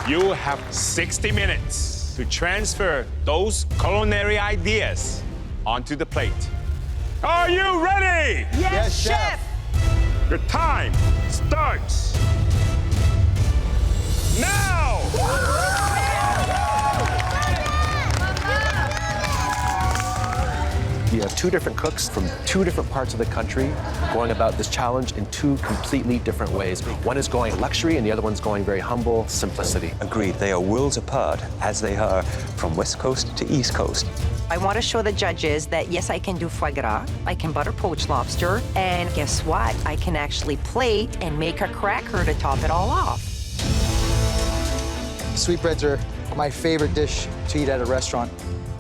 You have 60 minutes to transfer those culinary ideas onto the plate. Are you ready? Yes, chef. Your time starts now! You have 2 different cooks from 2 different parts of the country going about this challenge in 2 completely different ways. One is going luxury and the other one's going very humble simplicity. Agreed, they are worlds apart, as they are from West Coast to East Coast. I want to show the judges that, yes, I can do foie gras, I can butter poached lobster, and guess what? I can actually plate and make a cracker to top it all off. Sweetbreads are my favorite dish to eat at a restaurant.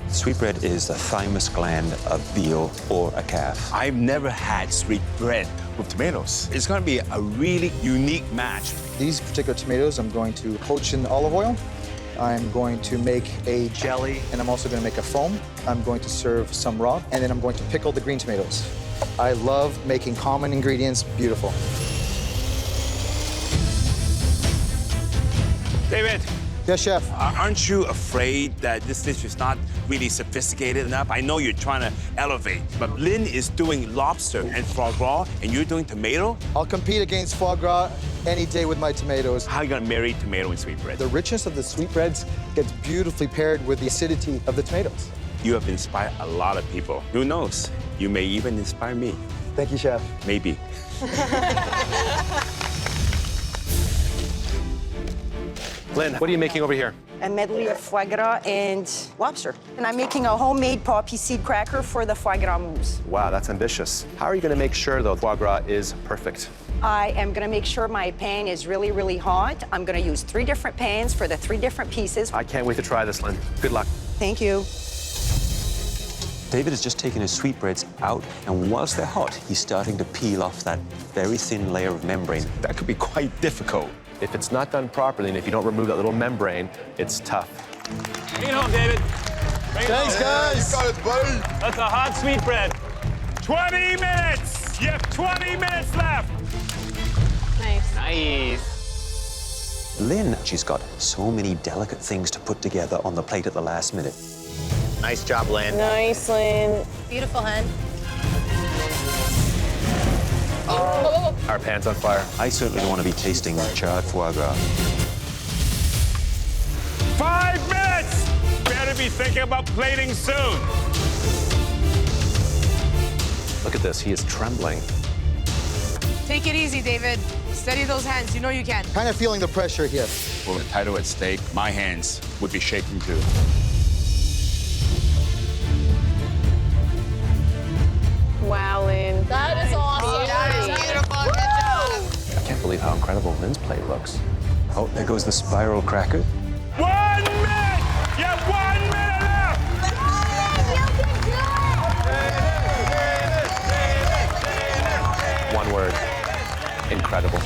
Sweetbread is the thymus gland of veal or a calf. I've never had sweet bread with tomatoes. It's gonna be a really unique match. These particular tomatoes I'm going to poach in olive oil. I'm going to make a jelly, and I'm also going to make a foam. I'm going to serve some raw, and then I'm going to pickle the green tomatoes. I love making common ingredients beautiful. David. Yes, chef. Aren't you afraid that this dish is not really sophisticated enough? I know you're trying to elevate, but Lynn is doing lobster and foie gras, and you're doing tomato? I'll compete against foie gras any day with my tomatoes. How are you gonna marry tomato and sweetbread? The richness of the sweetbreads gets beautifully paired with the acidity of the tomatoes. You have inspired a lot of people. Who knows? You may even inspire me. Thank you, chef. Maybe. Lynn, what are you making over here? A medley of foie gras and lobster. And I'm making a homemade poppy seed cracker for the foie gras mousse. Wow, that's ambitious. How are you going to make sure, though, foie gras is perfect? I am going to make sure my pan is really, really hot. I'm going to use 3 different pans for the 3 different pieces. I can't wait to try this, Lynn. Good luck. Thank you. David has just taken his sweetbreads out, and whilst they're hot, he's starting to peel off that very thin layer of membrane. That could be quite difficult. If it's not done properly, and if you don't remove that little membrane, it's tough. Bring it home, David. Thanks, guys. You got it, buddy. That's a hot sweetbread. 20 minutes! You have 20 minutes left! Nice. Nice. Lynn, she's got so many delicate things to put together on the plate at the last minute. Nice job, Lynn. Nice, Lynn. Beautiful, hun. Our pan's on fire. I certainly don't want to be tasting charred foie gras. 5 minutes! Better be thinking about plating soon. Look at this, he is trembling. Take it easy, David. Steady those hands. You know you can. Kind of feeling the pressure here. With the title at stake, my hands would be shaking too. Wow, Lynn. That is awesome. That is beautiful. Good job. I can't believe how incredible Lynn's plate looks. Oh, there goes the spiral cracker. 1 minute! You have 1 minute left! One word. Incredible.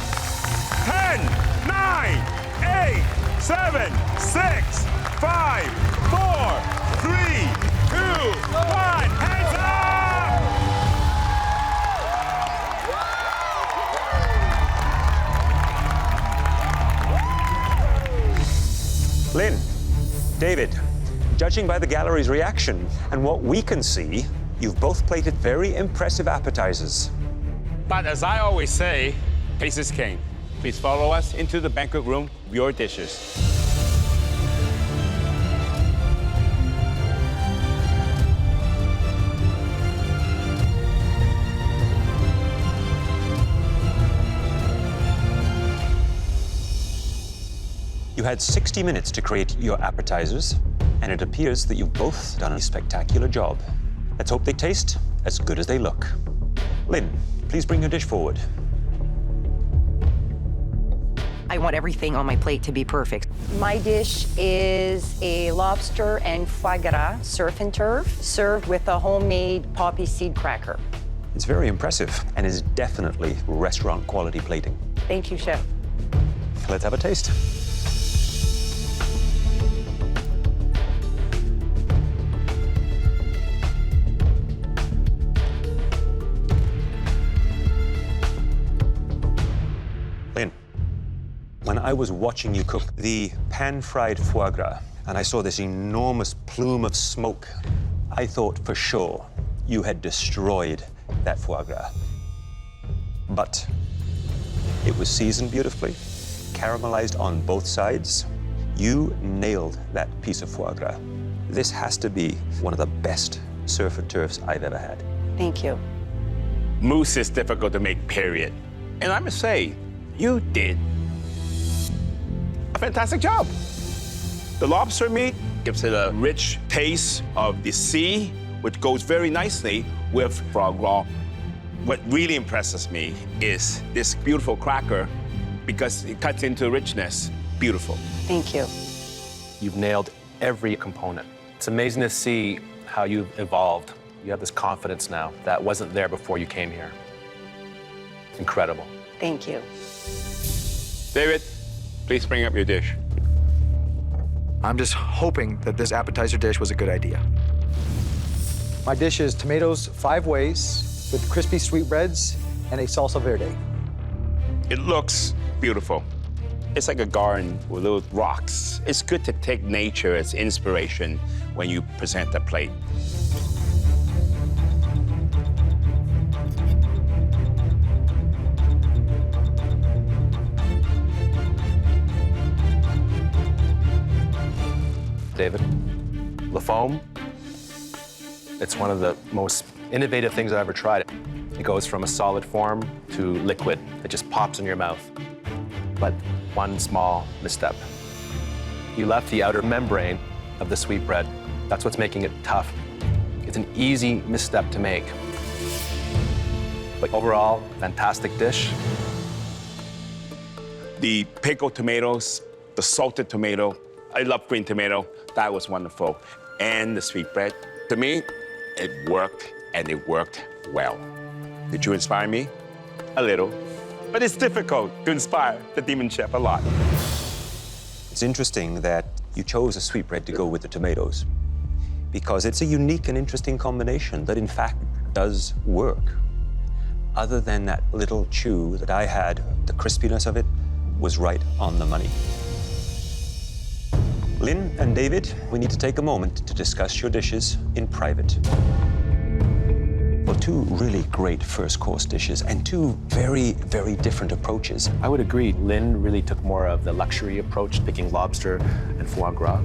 10, 9, 8, 7, 6, 5, 4, 3, 2, 1. Hands up! Lynn, David, judging by the gallery's reaction and what we can see, you've both plated very impressive appetizers. But as I always say, taste is king. Please follow us into the banquet room with your dishes. You had 60 minutes to create your appetizers, and it appears that you've both done a spectacular job. Let's hope they taste as good as they look. Lynn, please bring your dish forward. I want everything on my plate to be perfect. My dish is a lobster and foie gras surf and turf served with a homemade poppy seed cracker. It's very impressive and is definitely restaurant quality plating. Thank you, Chef. Let's have a taste. Lynn, when I was watching you cook the pan-fried foie gras, and I saw this enormous plume of smoke, I thought for sure you had destroyed that foie gras. But it was seasoned beautifully, caramelized on both sides. You nailed that piece of foie gras. This has to be one of the best surf and turfs I've ever had. Thank you. Mousse is difficult to make, period. And I must say, you did a fantastic job. The lobster meat gives it a rich taste of the sea, which goes very nicely with foie gras. What really impresses me is this beautiful cracker because it cuts into richness. Beautiful. Thank you. You've nailed every component. It's amazing to see how you've evolved. You have this confidence now that wasn't there before you came here. It's incredible. Thank you. David, please bring up your dish. I'm just hoping that this appetizer dish was a good idea. My dish is tomatoes 5 ways with crispy sweetbreads and a salsa verde. It looks beautiful. It's like a garden with little rocks. It's good to take nature as inspiration when you present a plate. David, the foam, it's one of the most innovative things I've ever tried. It goes from a solid form to liquid. It just pops in your mouth. But one small misstep. You left the outer membrane of the sweetbread. That's what's making it tough. It's an easy misstep to make. But overall, fantastic dish. The pickled tomatoes, the salted tomato, I love green tomato. That was wonderful. And the sweetbread. To me, it worked, and it worked well. Did you inspire me? A little. But it's difficult to inspire the Demon Chef a lot. It's interesting that you chose a sweetbread to go with the tomatoes because it's a unique and interesting combination that in fact does work. Other than that little chew that I had, the crispiness of it was right on the money. Lynn and David, we need to take a moment to discuss your dishes in private. Well, 2 really great first course dishes and 2 very, very different approaches. I would agree. Lynn really took more of the luxury approach, picking lobster and foie gras.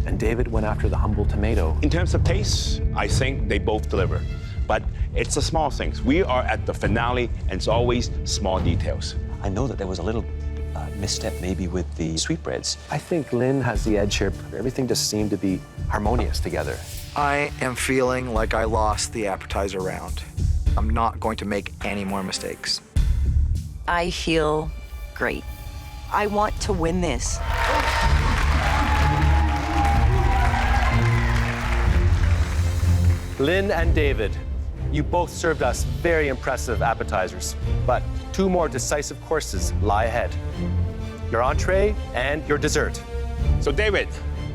And David went after the humble tomato. In terms of taste, I think they both deliver. But it's the small things. We are at the finale, and it's always small details. I know that there was a little misstep maybe with the sweetbreads. I think Lynn has the edge here. Everything just seemed to be harmonious together. I am feeling like I lost the appetizer round. I'm not going to make any more mistakes. I feel great. I want to win this. Lynn and David, you both served us very impressive appetizers, but 2 more decisive courses lie ahead. Your entree and your dessert. So David,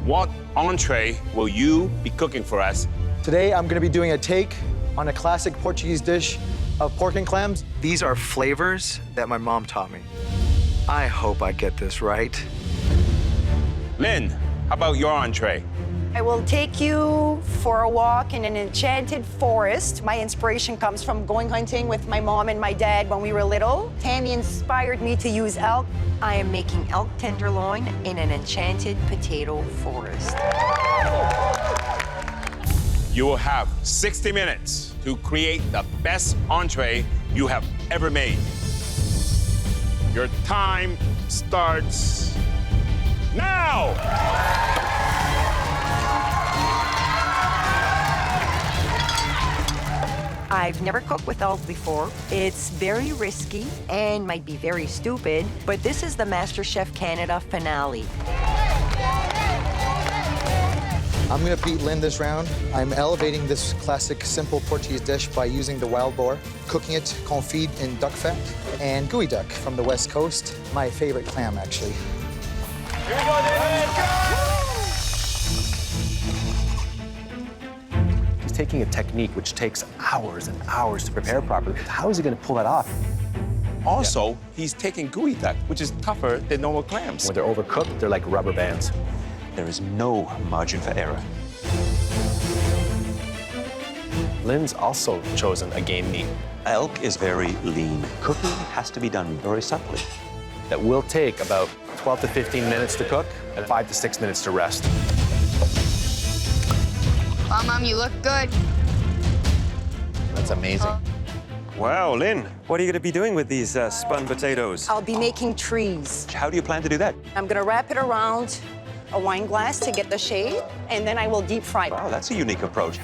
what entree will you be cooking for us? Today, I'm gonna be doing a take on a classic Portuguese dish of pork and clams. These are flavors that my mom taught me. I hope I get this right. Lynn, how about your entree? I will take you for a walk in an enchanted forest. My inspiration comes from going hunting with my mom and my dad when we were little. Tammy inspired me to use elk. I am making elk tenderloin in an enchanted potato forest. You will have 60 minutes to create the best entree you have ever made. Your time starts now! I've never cooked with elk before. It's very risky and might be very stupid, but this is the MasterChef Canada finale. I'm gonna beat Lynn this round. I'm elevating this classic simple Portuguese dish by using the wild boar, cooking it confit in duck fat, and gooey duck from the West Coast. My favorite clam, actually. Here we go, David! He's taking a technique which takes hours and hours to prepare properly. How is he going to pull that off? Also, he's taking gooey duck, which is tougher than normal clams. When they're overcooked, they're like rubber bands. There is no margin for error. Lynn's also chosen a game meat. Elk is very lean. Cooking has to be done very subtly. That will take about 12 to 15 minutes to cook and 5 to 6 minutes to rest. Wow, Mom, you look good. That's amazing. Wow, Lynn, what are you going to be doing with these spun potatoes? I'll be making trees. How do you plan to do that? I'm gonna wrap it around a wine glass to get the shape, and then I will deep fry it. Wow, that's a unique approach.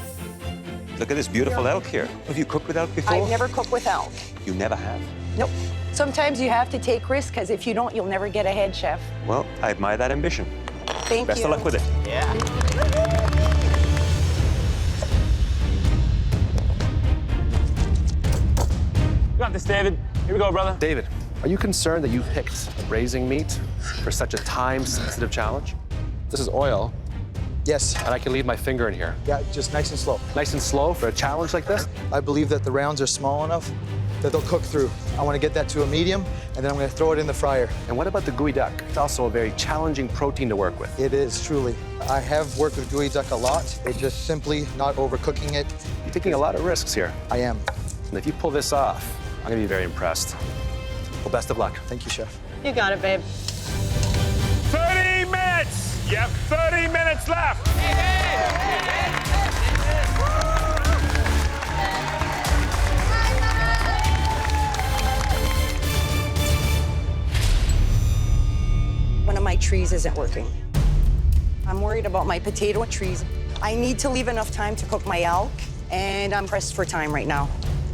Look at this beautiful elk here. Have you cooked with elk before? I've never cooked with elk. You never have? Nope. Sometimes you have to take risks, because if you don't, you'll never get ahead, Chef. Well, I admire that ambition. Thank Best you. of luck with it. Yeah. You got this, David. Here we go, brother. David, are you concerned that you picked braising meat for such a time-sensitive challenge? This is oil. Yes. And I can leave my finger in here. Yeah, just nice and slow. Nice and slow for a challenge like this? I believe that the rounds are small enough that they'll cook through. I want to get that to a medium, and then I'm going to throw it in the fryer. And what about the gooey duck? It's also a very challenging protein to work with. It is, truly. I have worked with gooey duck a lot. It's just simply not overcooking it. You're taking a lot of risks here. I am. And if you pull this off, I'm going to be very impressed. Well, best of luck. Thank you, Chef. You got it, babe. 30 minutes! Yep, 30 minutes left. One of my trees isn't working. I'm worried about my potato trees. I need to leave enough time to cook my elk, and I'm pressed for time right now.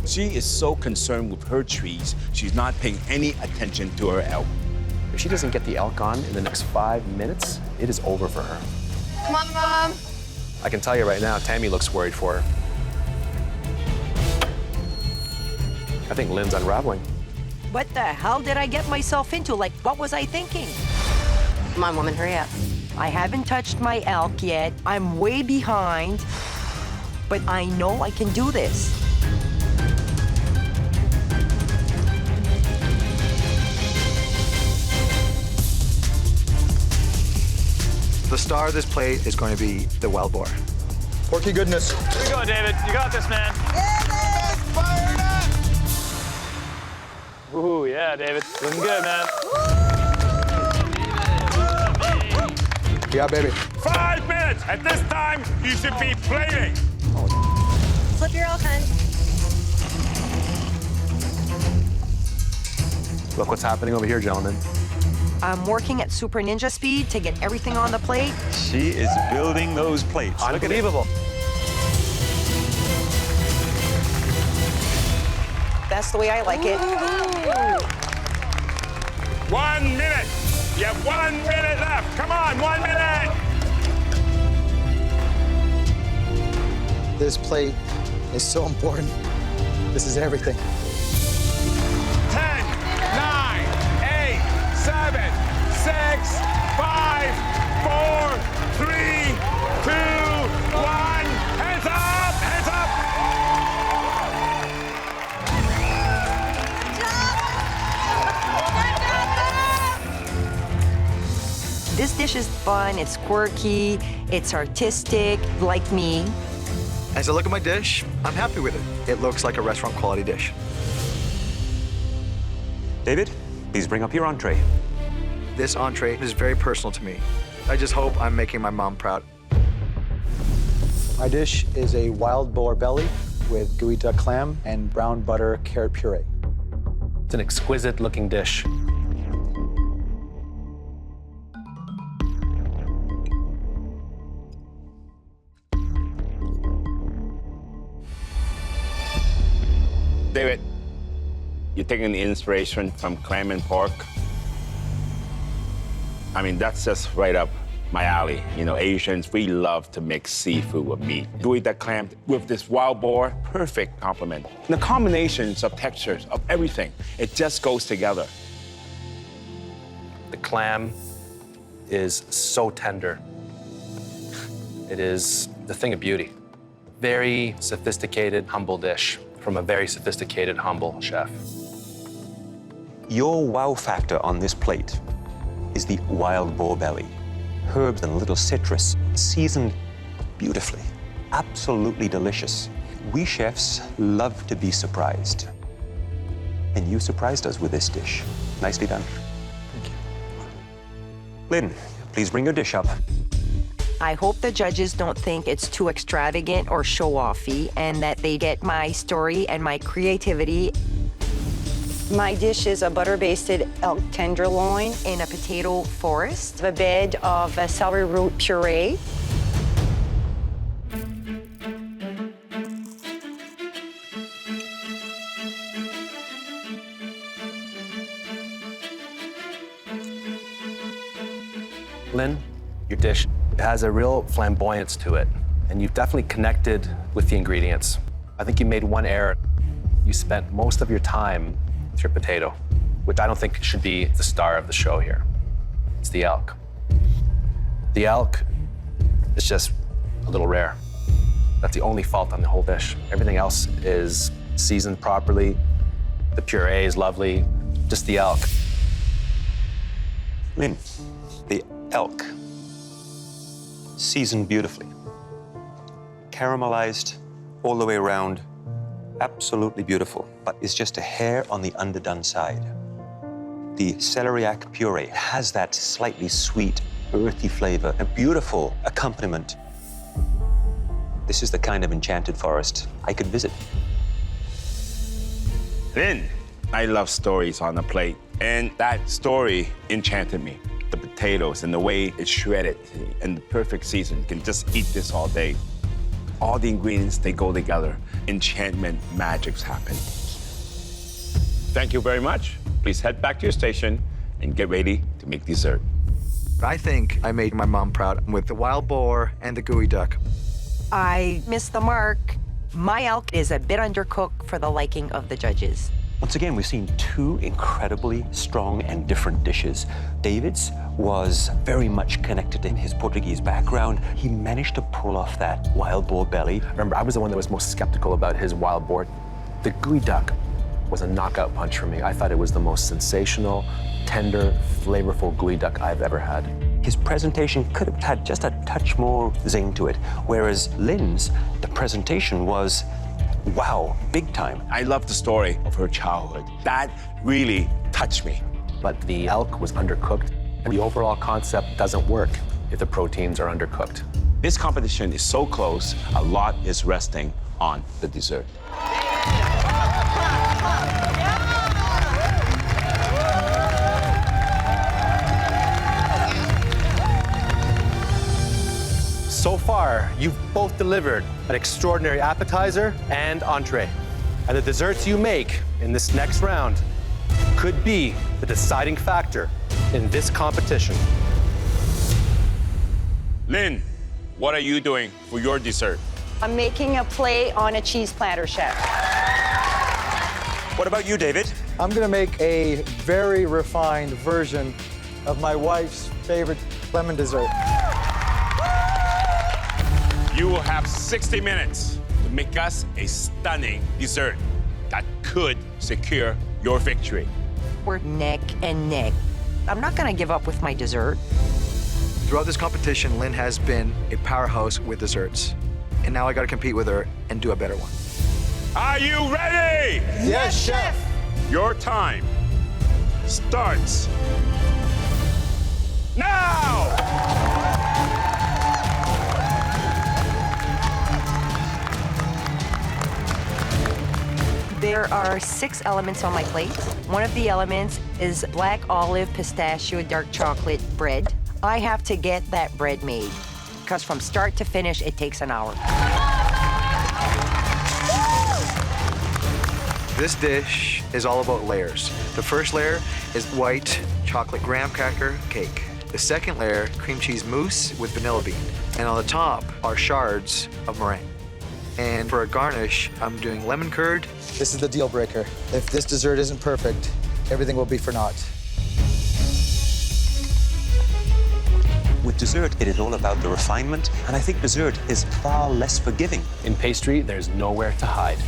She is so concerned with her trees, she's not paying any attention to her elk. If she doesn't get the elk on in the next 5 minutes, it is over for her. Come on, Mom. I can tell you right now, Tammy looks worried for her. I think Lynn's unraveling. What the hell did I get myself into? Like, what was I thinking? Come on, woman, hurry up. I haven't touched my elk yet. I'm way behind, but I know I can do this. The star of this plate is going to be the wild boar. Porky goodness. Here we go, David. You got this, man. Ooh, yeah, David. Looking good, man. Yeah, baby. 5 minutes. At this time, you should be plating. Flip your elk, hun. Look what's happening over here, gentlemen. I'm working at super ninja speed to get everything on the plate. She is building those plates. Unbelievable. That's the way I like it. 1 minute. You have 1 minute left. Come on, 1 minute. This plate is so important. This is everything. 10, 9, 8, 7, 6, 5, 4, 3, 2, 1. Hands up! Hands up! This dish is fun, it's quirky, it's artistic, like me. As I look at my dish, I'm happy with it. It looks like a restaurant quality dish. David, please bring up your entree. This entree is very personal to me. I just hope I'm making my mom proud. My dish is a wild boar belly with gooey duck clam and brown butter carrot puree. It's an exquisite looking dish. David, you're taking the inspiration from clam and pork. I mean, that's just right up my alley. You know, Asians, we love to mix seafood with meat. Doing that clam with this wild boar, perfect complement. And the combinations of textures, of everything, it just goes together. The clam is so tender. It is the thing of beauty. Very sophisticated, humble dish from a very sophisticated, humble chef. Your wow factor on this plate is the wild boar belly. Herbs and a little citrus, seasoned beautifully. Absolutely delicious. We chefs love to be surprised. And you surprised us with this dish. Nicely done. Thank you. Lynn, please bring your dish up. I hope the judges don't think it's too extravagant or show-offy and that they get my story and my creativity. My dish is a butter-basted elk tenderloin in a potato forest, a bed of a celery root puree. Lynn, your dish has a real flamboyance to it, and you've definitely connected with the ingredients. I think you made one error. You spent most of your time with your potato, which I don't think should be the star of the show here. It's the elk. The elk is just a little rare. That's the only fault on the whole dish. Everything else is seasoned properly. The puree is lovely, just the elk. Lynn, the elk, seasoned beautifully. Caramelized all the way around, absolutely beautiful, but it's just a hair on the underdone side. The celeriac puree has that slightly sweet, earthy flavor, a beautiful accompaniment. This is the kind of enchanted forest I could visit. Lynn, I love stories on the plate, and that story enchanted me. The potatoes and the way it's shredded and the perfect season. You can just eat this all day. All the ingredients, they go together. Enchantment magics happen. Thank you very much. Please head back to your station and get ready to make dessert. I think I made my mom proud with the wild boar and the gooey duck. I missed the mark. My elk is a bit undercooked for the liking of the judges. Once again, we've seen two incredibly strong and different dishes. David's was very much connected in his Portuguese background. He managed to pull off that wild boar belly. Remember, I was the one that was most skeptical about his wild boar. The gooey duck was a knockout punch for me. I thought it was the most sensational, tender, flavorful gooey duck I've ever had. His presentation could have had just a touch more zing to it, whereas Lynn's, the presentation was wow, big time. I love the story of her childhood. That really touched me. But the elk was undercooked, and the overall concept doesn't work if the proteins are undercooked. This competition is so close, a lot is resting on the dessert. So far, you've both delivered an extraordinary appetizer and entree. And the desserts you make in this next round could be the deciding factor in this competition. Lynn, what are you doing for your dessert? I'm making a play on a cheese platter, chef. What about you, David? I'm gonna make a very refined version of my wife's favorite lemon dessert. You will have 60 minutes to make us a stunning dessert that could secure your victory. We're neck and neck. I'm not gonna give up with my dessert. Throughout this competition, Lynn has been a powerhouse with desserts. And now I gotta compete with her and do a better one. Are you ready? Yes, chef. Your time starts now! There are 6 elements on my plate. One of the elements is black olive pistachio dark chocolate bread. I have to get that bread made because from start to finish, it takes an hour. This dish is all about layers. The first layer is white chocolate graham cracker cake. The second layer, cream cheese mousse with vanilla bean. And on the top are shards of meringue. And for a garnish, I'm doing lemon curd. This is the deal breaker. If this dessert isn't perfect, everything will be for naught. With dessert, it is all about the refinement, and I think dessert is far less forgiving. In pastry, there's nowhere to hide.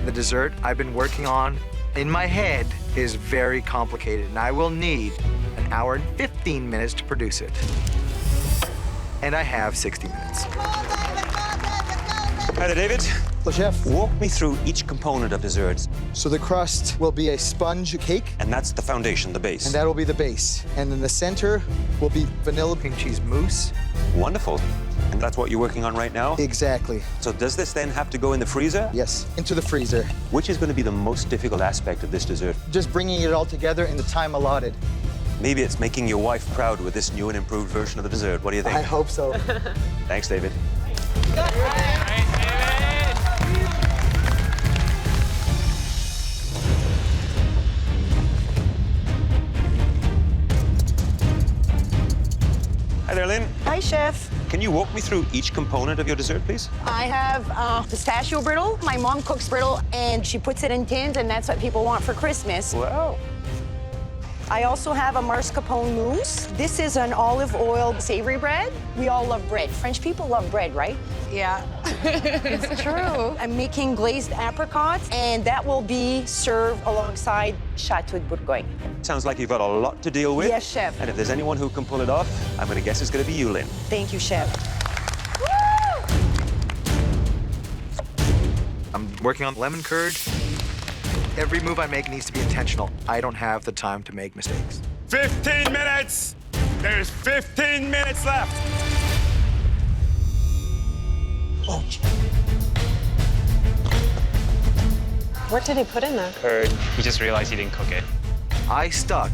The dessert I've been working on in my head is very complicated, and I will need an hour and 15 minutes to produce it. And I have 60 minutes. Hi there, David. Hello, Chef. Walk me through each component of desserts. So the crust will be a sponge cake. And that's the foundation, the base. And that'll be the base. And then the center will be vanilla cream cheese mousse. Wonderful. And that's what you're working on right now? Exactly. So does this then have to go in the freezer? Yes, into the freezer. Which is going to be the most difficult aspect of this dessert? Just bringing it all together in the time allotted. Maybe it's making your wife proud with this new and improved version of the dessert. What do you think? I hope so. Thanks, David. Hi there, Lynn. Hi, Chef. Can you walk me through each component of your dessert, please? I have pistachio brittle. My mom cooks brittle, and she puts it in tins, and that's what people want for Christmas. Wow. I also have a mascarpone mousse. This is an olive oil savory bread. We all love bread. French people love bread, right? Yeah, it's true. I'm making glazed apricots, and that will be served alongside Chateau de Bourgogne. Sounds like you've got a lot to deal with. Yes, Chef. And if there's anyone who can pull it off, I'm going to guess it's going to be you, Lynn. Thank you, Chef. I'm working on lemon curd. Every move I make needs to be intentional. I don't have the time to make mistakes. 15 minutes! There's 15 minutes left. Oh. What did he put in there? Curd. He just realized he didn't cook it. I stuck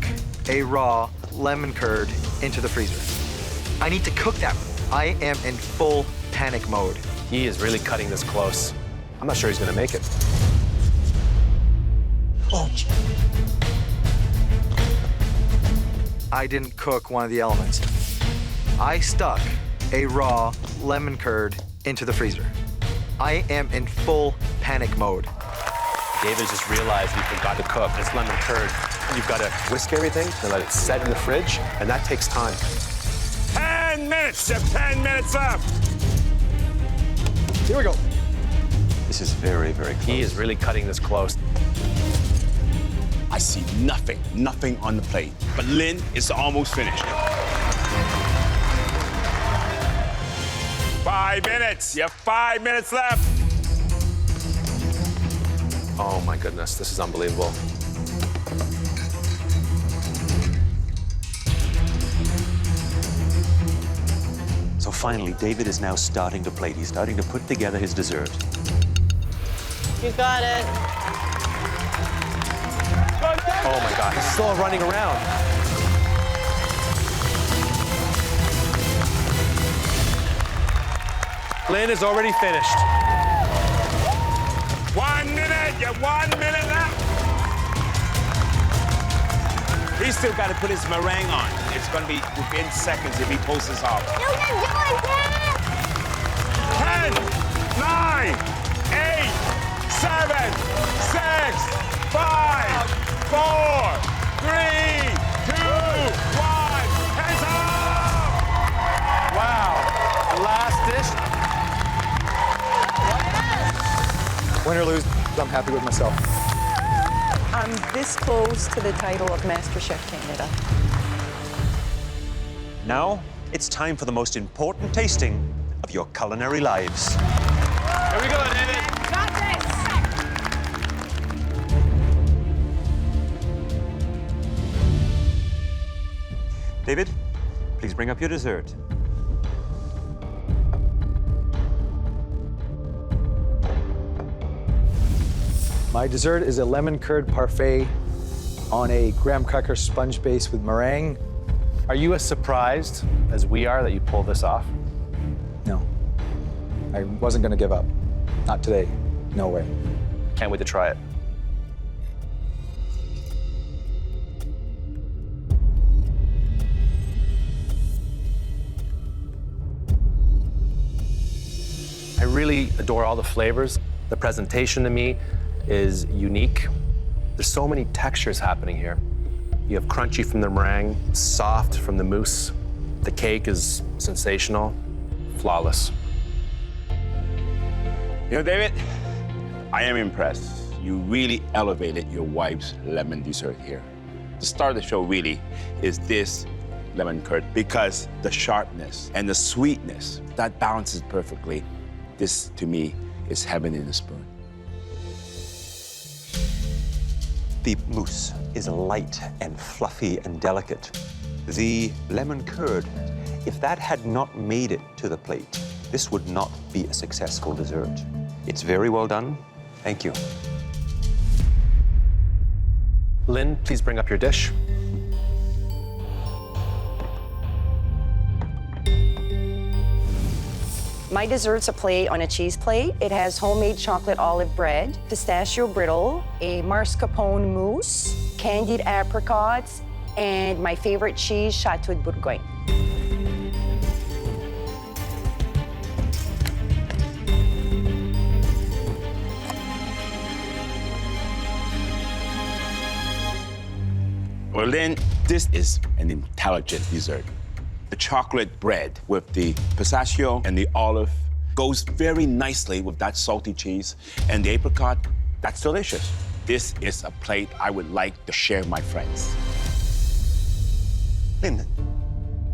a raw lemon curd into the freezer. I need to cook that. I am in full panic mode. He is really cutting this close. I'm not sure he's going to make it. Oh. I didn't cook one of the elements. I stuck a raw lemon curd into the freezer. I am in full panic mode. David just realized he forgot to cook this lemon curd. You've got to whisk everything and let it set in the fridge, and that takes time. 10 minutes! You have 10 minutes left! Here we go. This is very, very close. He is really cutting this close. I see nothing on the plate. But Lynn is almost finished. 5 minutes. You have 5 minutes left. Oh my goodness, this is unbelievable. So finally, David is now starting to plate. He's starting to put together his dessert. You got it. Oh my God, he's still running around. Lynn is already finished. 1 minute. You have 1 minute left. He's still got to put his meringue on. It's going to be within seconds if he pulls this off. You can do it, Dad! 10, 9, 8, 7, 6, 5, 4, 3, 2, 1. Hands up! Wow. Last dish. Win or lose, I'm happy with myself. I'm this close to the title of MasterChef Canada. Now, it's time for the most important tasting of your culinary lives. Here we go, David. David, please bring up your dessert. My dessert is a lemon curd parfait on a graham cracker sponge base with meringue. Are you as surprised as we are that you pulled this off? No, I wasn't gonna give up. Not today, no way. Can't wait to try it. I really adore all the flavors. The presentation to me is unique. There's so many textures happening here. You have crunchy from the meringue, soft from the mousse. The cake is sensational, flawless. You know, David, I am impressed. You really elevated your wife's lemon dessert here. The star of the show really is this lemon curd because the sharpness and the sweetness, that balances perfectly. This, to me, is heaven in a spoon. The mousse is light and fluffy and delicate. The lemon curd, if that had not made it to the plate, this would not be a successful dessert. It's very well done. Thank you. Lynn, please bring up your dish. My dessert's a plate on a cheese plate. It has homemade chocolate olive bread, pistachio brittle, a mascarpone mousse, candied apricots, and my favorite cheese, Chateau de Bourgogne. Well, Lynn, this is an intelligent dessert. The chocolate bread with the pistachio and the olive goes very nicely with that salty cheese. And the apricot, that's delicious. This is a plate I would like to share with my friends. Lynn,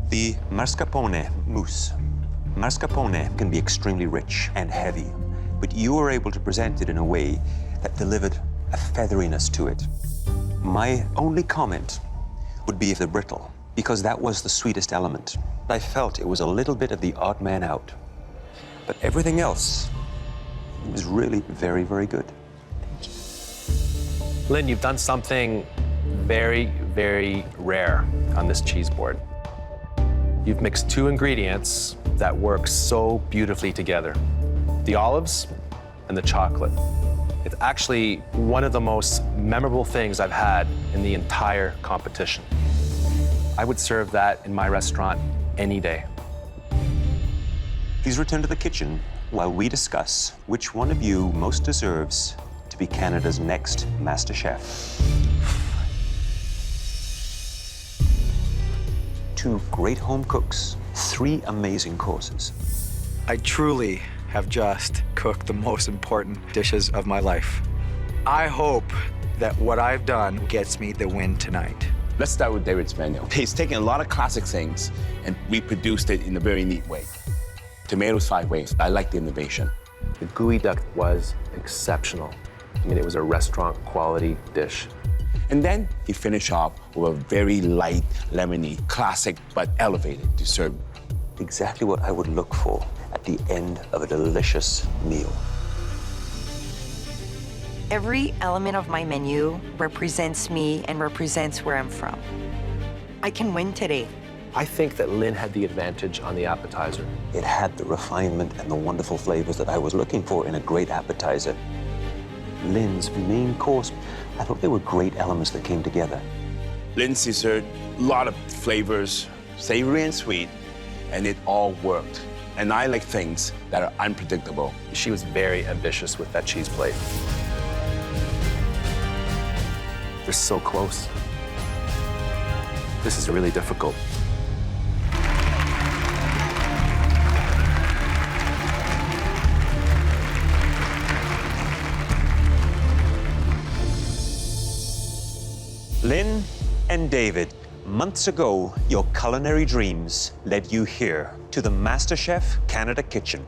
the mascarpone mousse. Mascarpone can be extremely rich and heavy, but you were able to present it in a way that delivered a featheriness to it. My only comment would be the brittle, because that was the sweetest element. I felt it was a little bit of the odd man out. But everything else was really very, very good. Lynn, you've done something very, very rare on this cheese board. You've mixed two ingredients that work so beautifully together, the olives and the chocolate. It's actually one of the most memorable things I've had in the entire competition. I would serve that in my restaurant any day. Please return to the kitchen while we discuss which one of you most deserves to be Canada's next MasterChef. 2 great home cooks, 3 amazing courses. I truly have just cooked the most important dishes of my life. I hope that what I've done gets me the win tonight. Let's start with David's menu. He's taken a lot of classic things and reproduced it in a very neat way. Tomatoes 5 ways. I like the innovation. The gooey duck was exceptional. I mean, it was a restaurant quality dish. And then he finished off with a very light, lemony, classic, but elevated dessert. Exactly what I would look for at the end of a delicious meal. Every element of my menu represents me and represents where I'm from. I can win today. I think that Lynn had the advantage on the appetizer. It had the refinement and the wonderful flavors that I was looking for in a great appetizer. Lynn's main course, I thought there were great elements that came together. Lynn's dessert, a lot of flavors, savory and sweet, and it all worked. And I like things that are unpredictable. She was very ambitious with that cheese plate. They're so close. This is really difficult. Lynn and David, months ago, your culinary dreams led you here to the MasterChef Canada kitchen.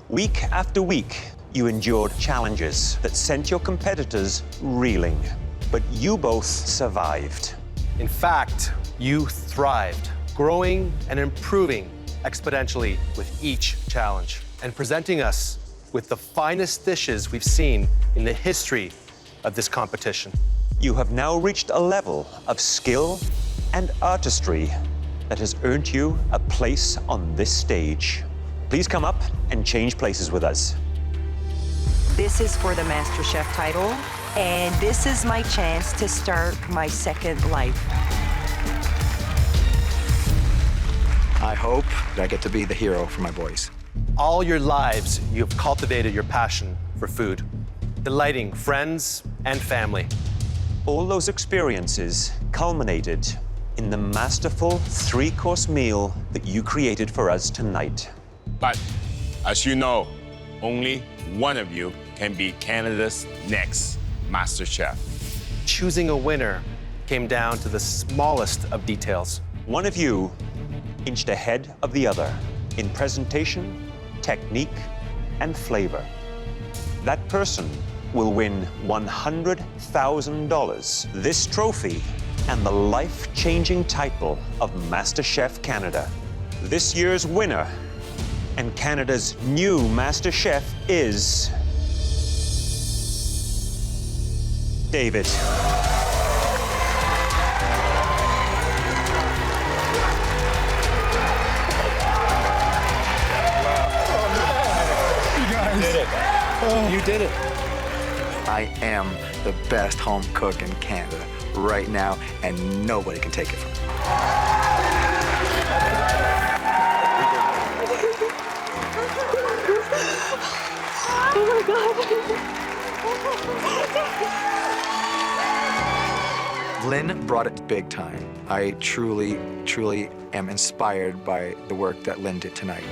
Week after week, you endured challenges that sent your competitors reeling. But you both survived. In fact, you thrived, growing and improving exponentially with each challenge, and presenting us with the finest dishes we've seen in the history of this competition. You have now reached a level of skill and artistry that has earned you a place on this stage. Please come up and change places with us. This is for the MasterChef title, and this is my chance to start my second life. I hope that I get to be the hero for my boys. All your lives, you've cultivated your passion for food, delighting friends and family. All those experiences culminated in the masterful 3-course meal that you created for us tonight. But as you know, only one of you can be Canada's next MasterChef. Choosing a winner came down to the smallest of details. One of you inched ahead of the other in presentation, technique, and flavor. That person will win $100,000, this trophy, and the life-changing title of MasterChef Canada. This year's winner and Canada's new MasterChef is David. You did it. I am the best home cook in Canada right now, and nobody can take it from me. Oh my God. Lynn brought it big time. I truly, truly am inspired by the work that Lynn did tonight.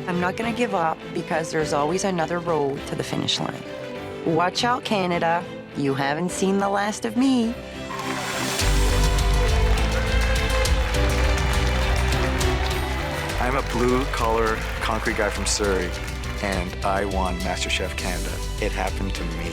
I'm not gonna give up because there's always another road to the finish line. Watch out, Canada. You haven't seen the last of me. I'm a blue-collar concrete guy from Surrey, and I won MasterChef Canada. It happened to me.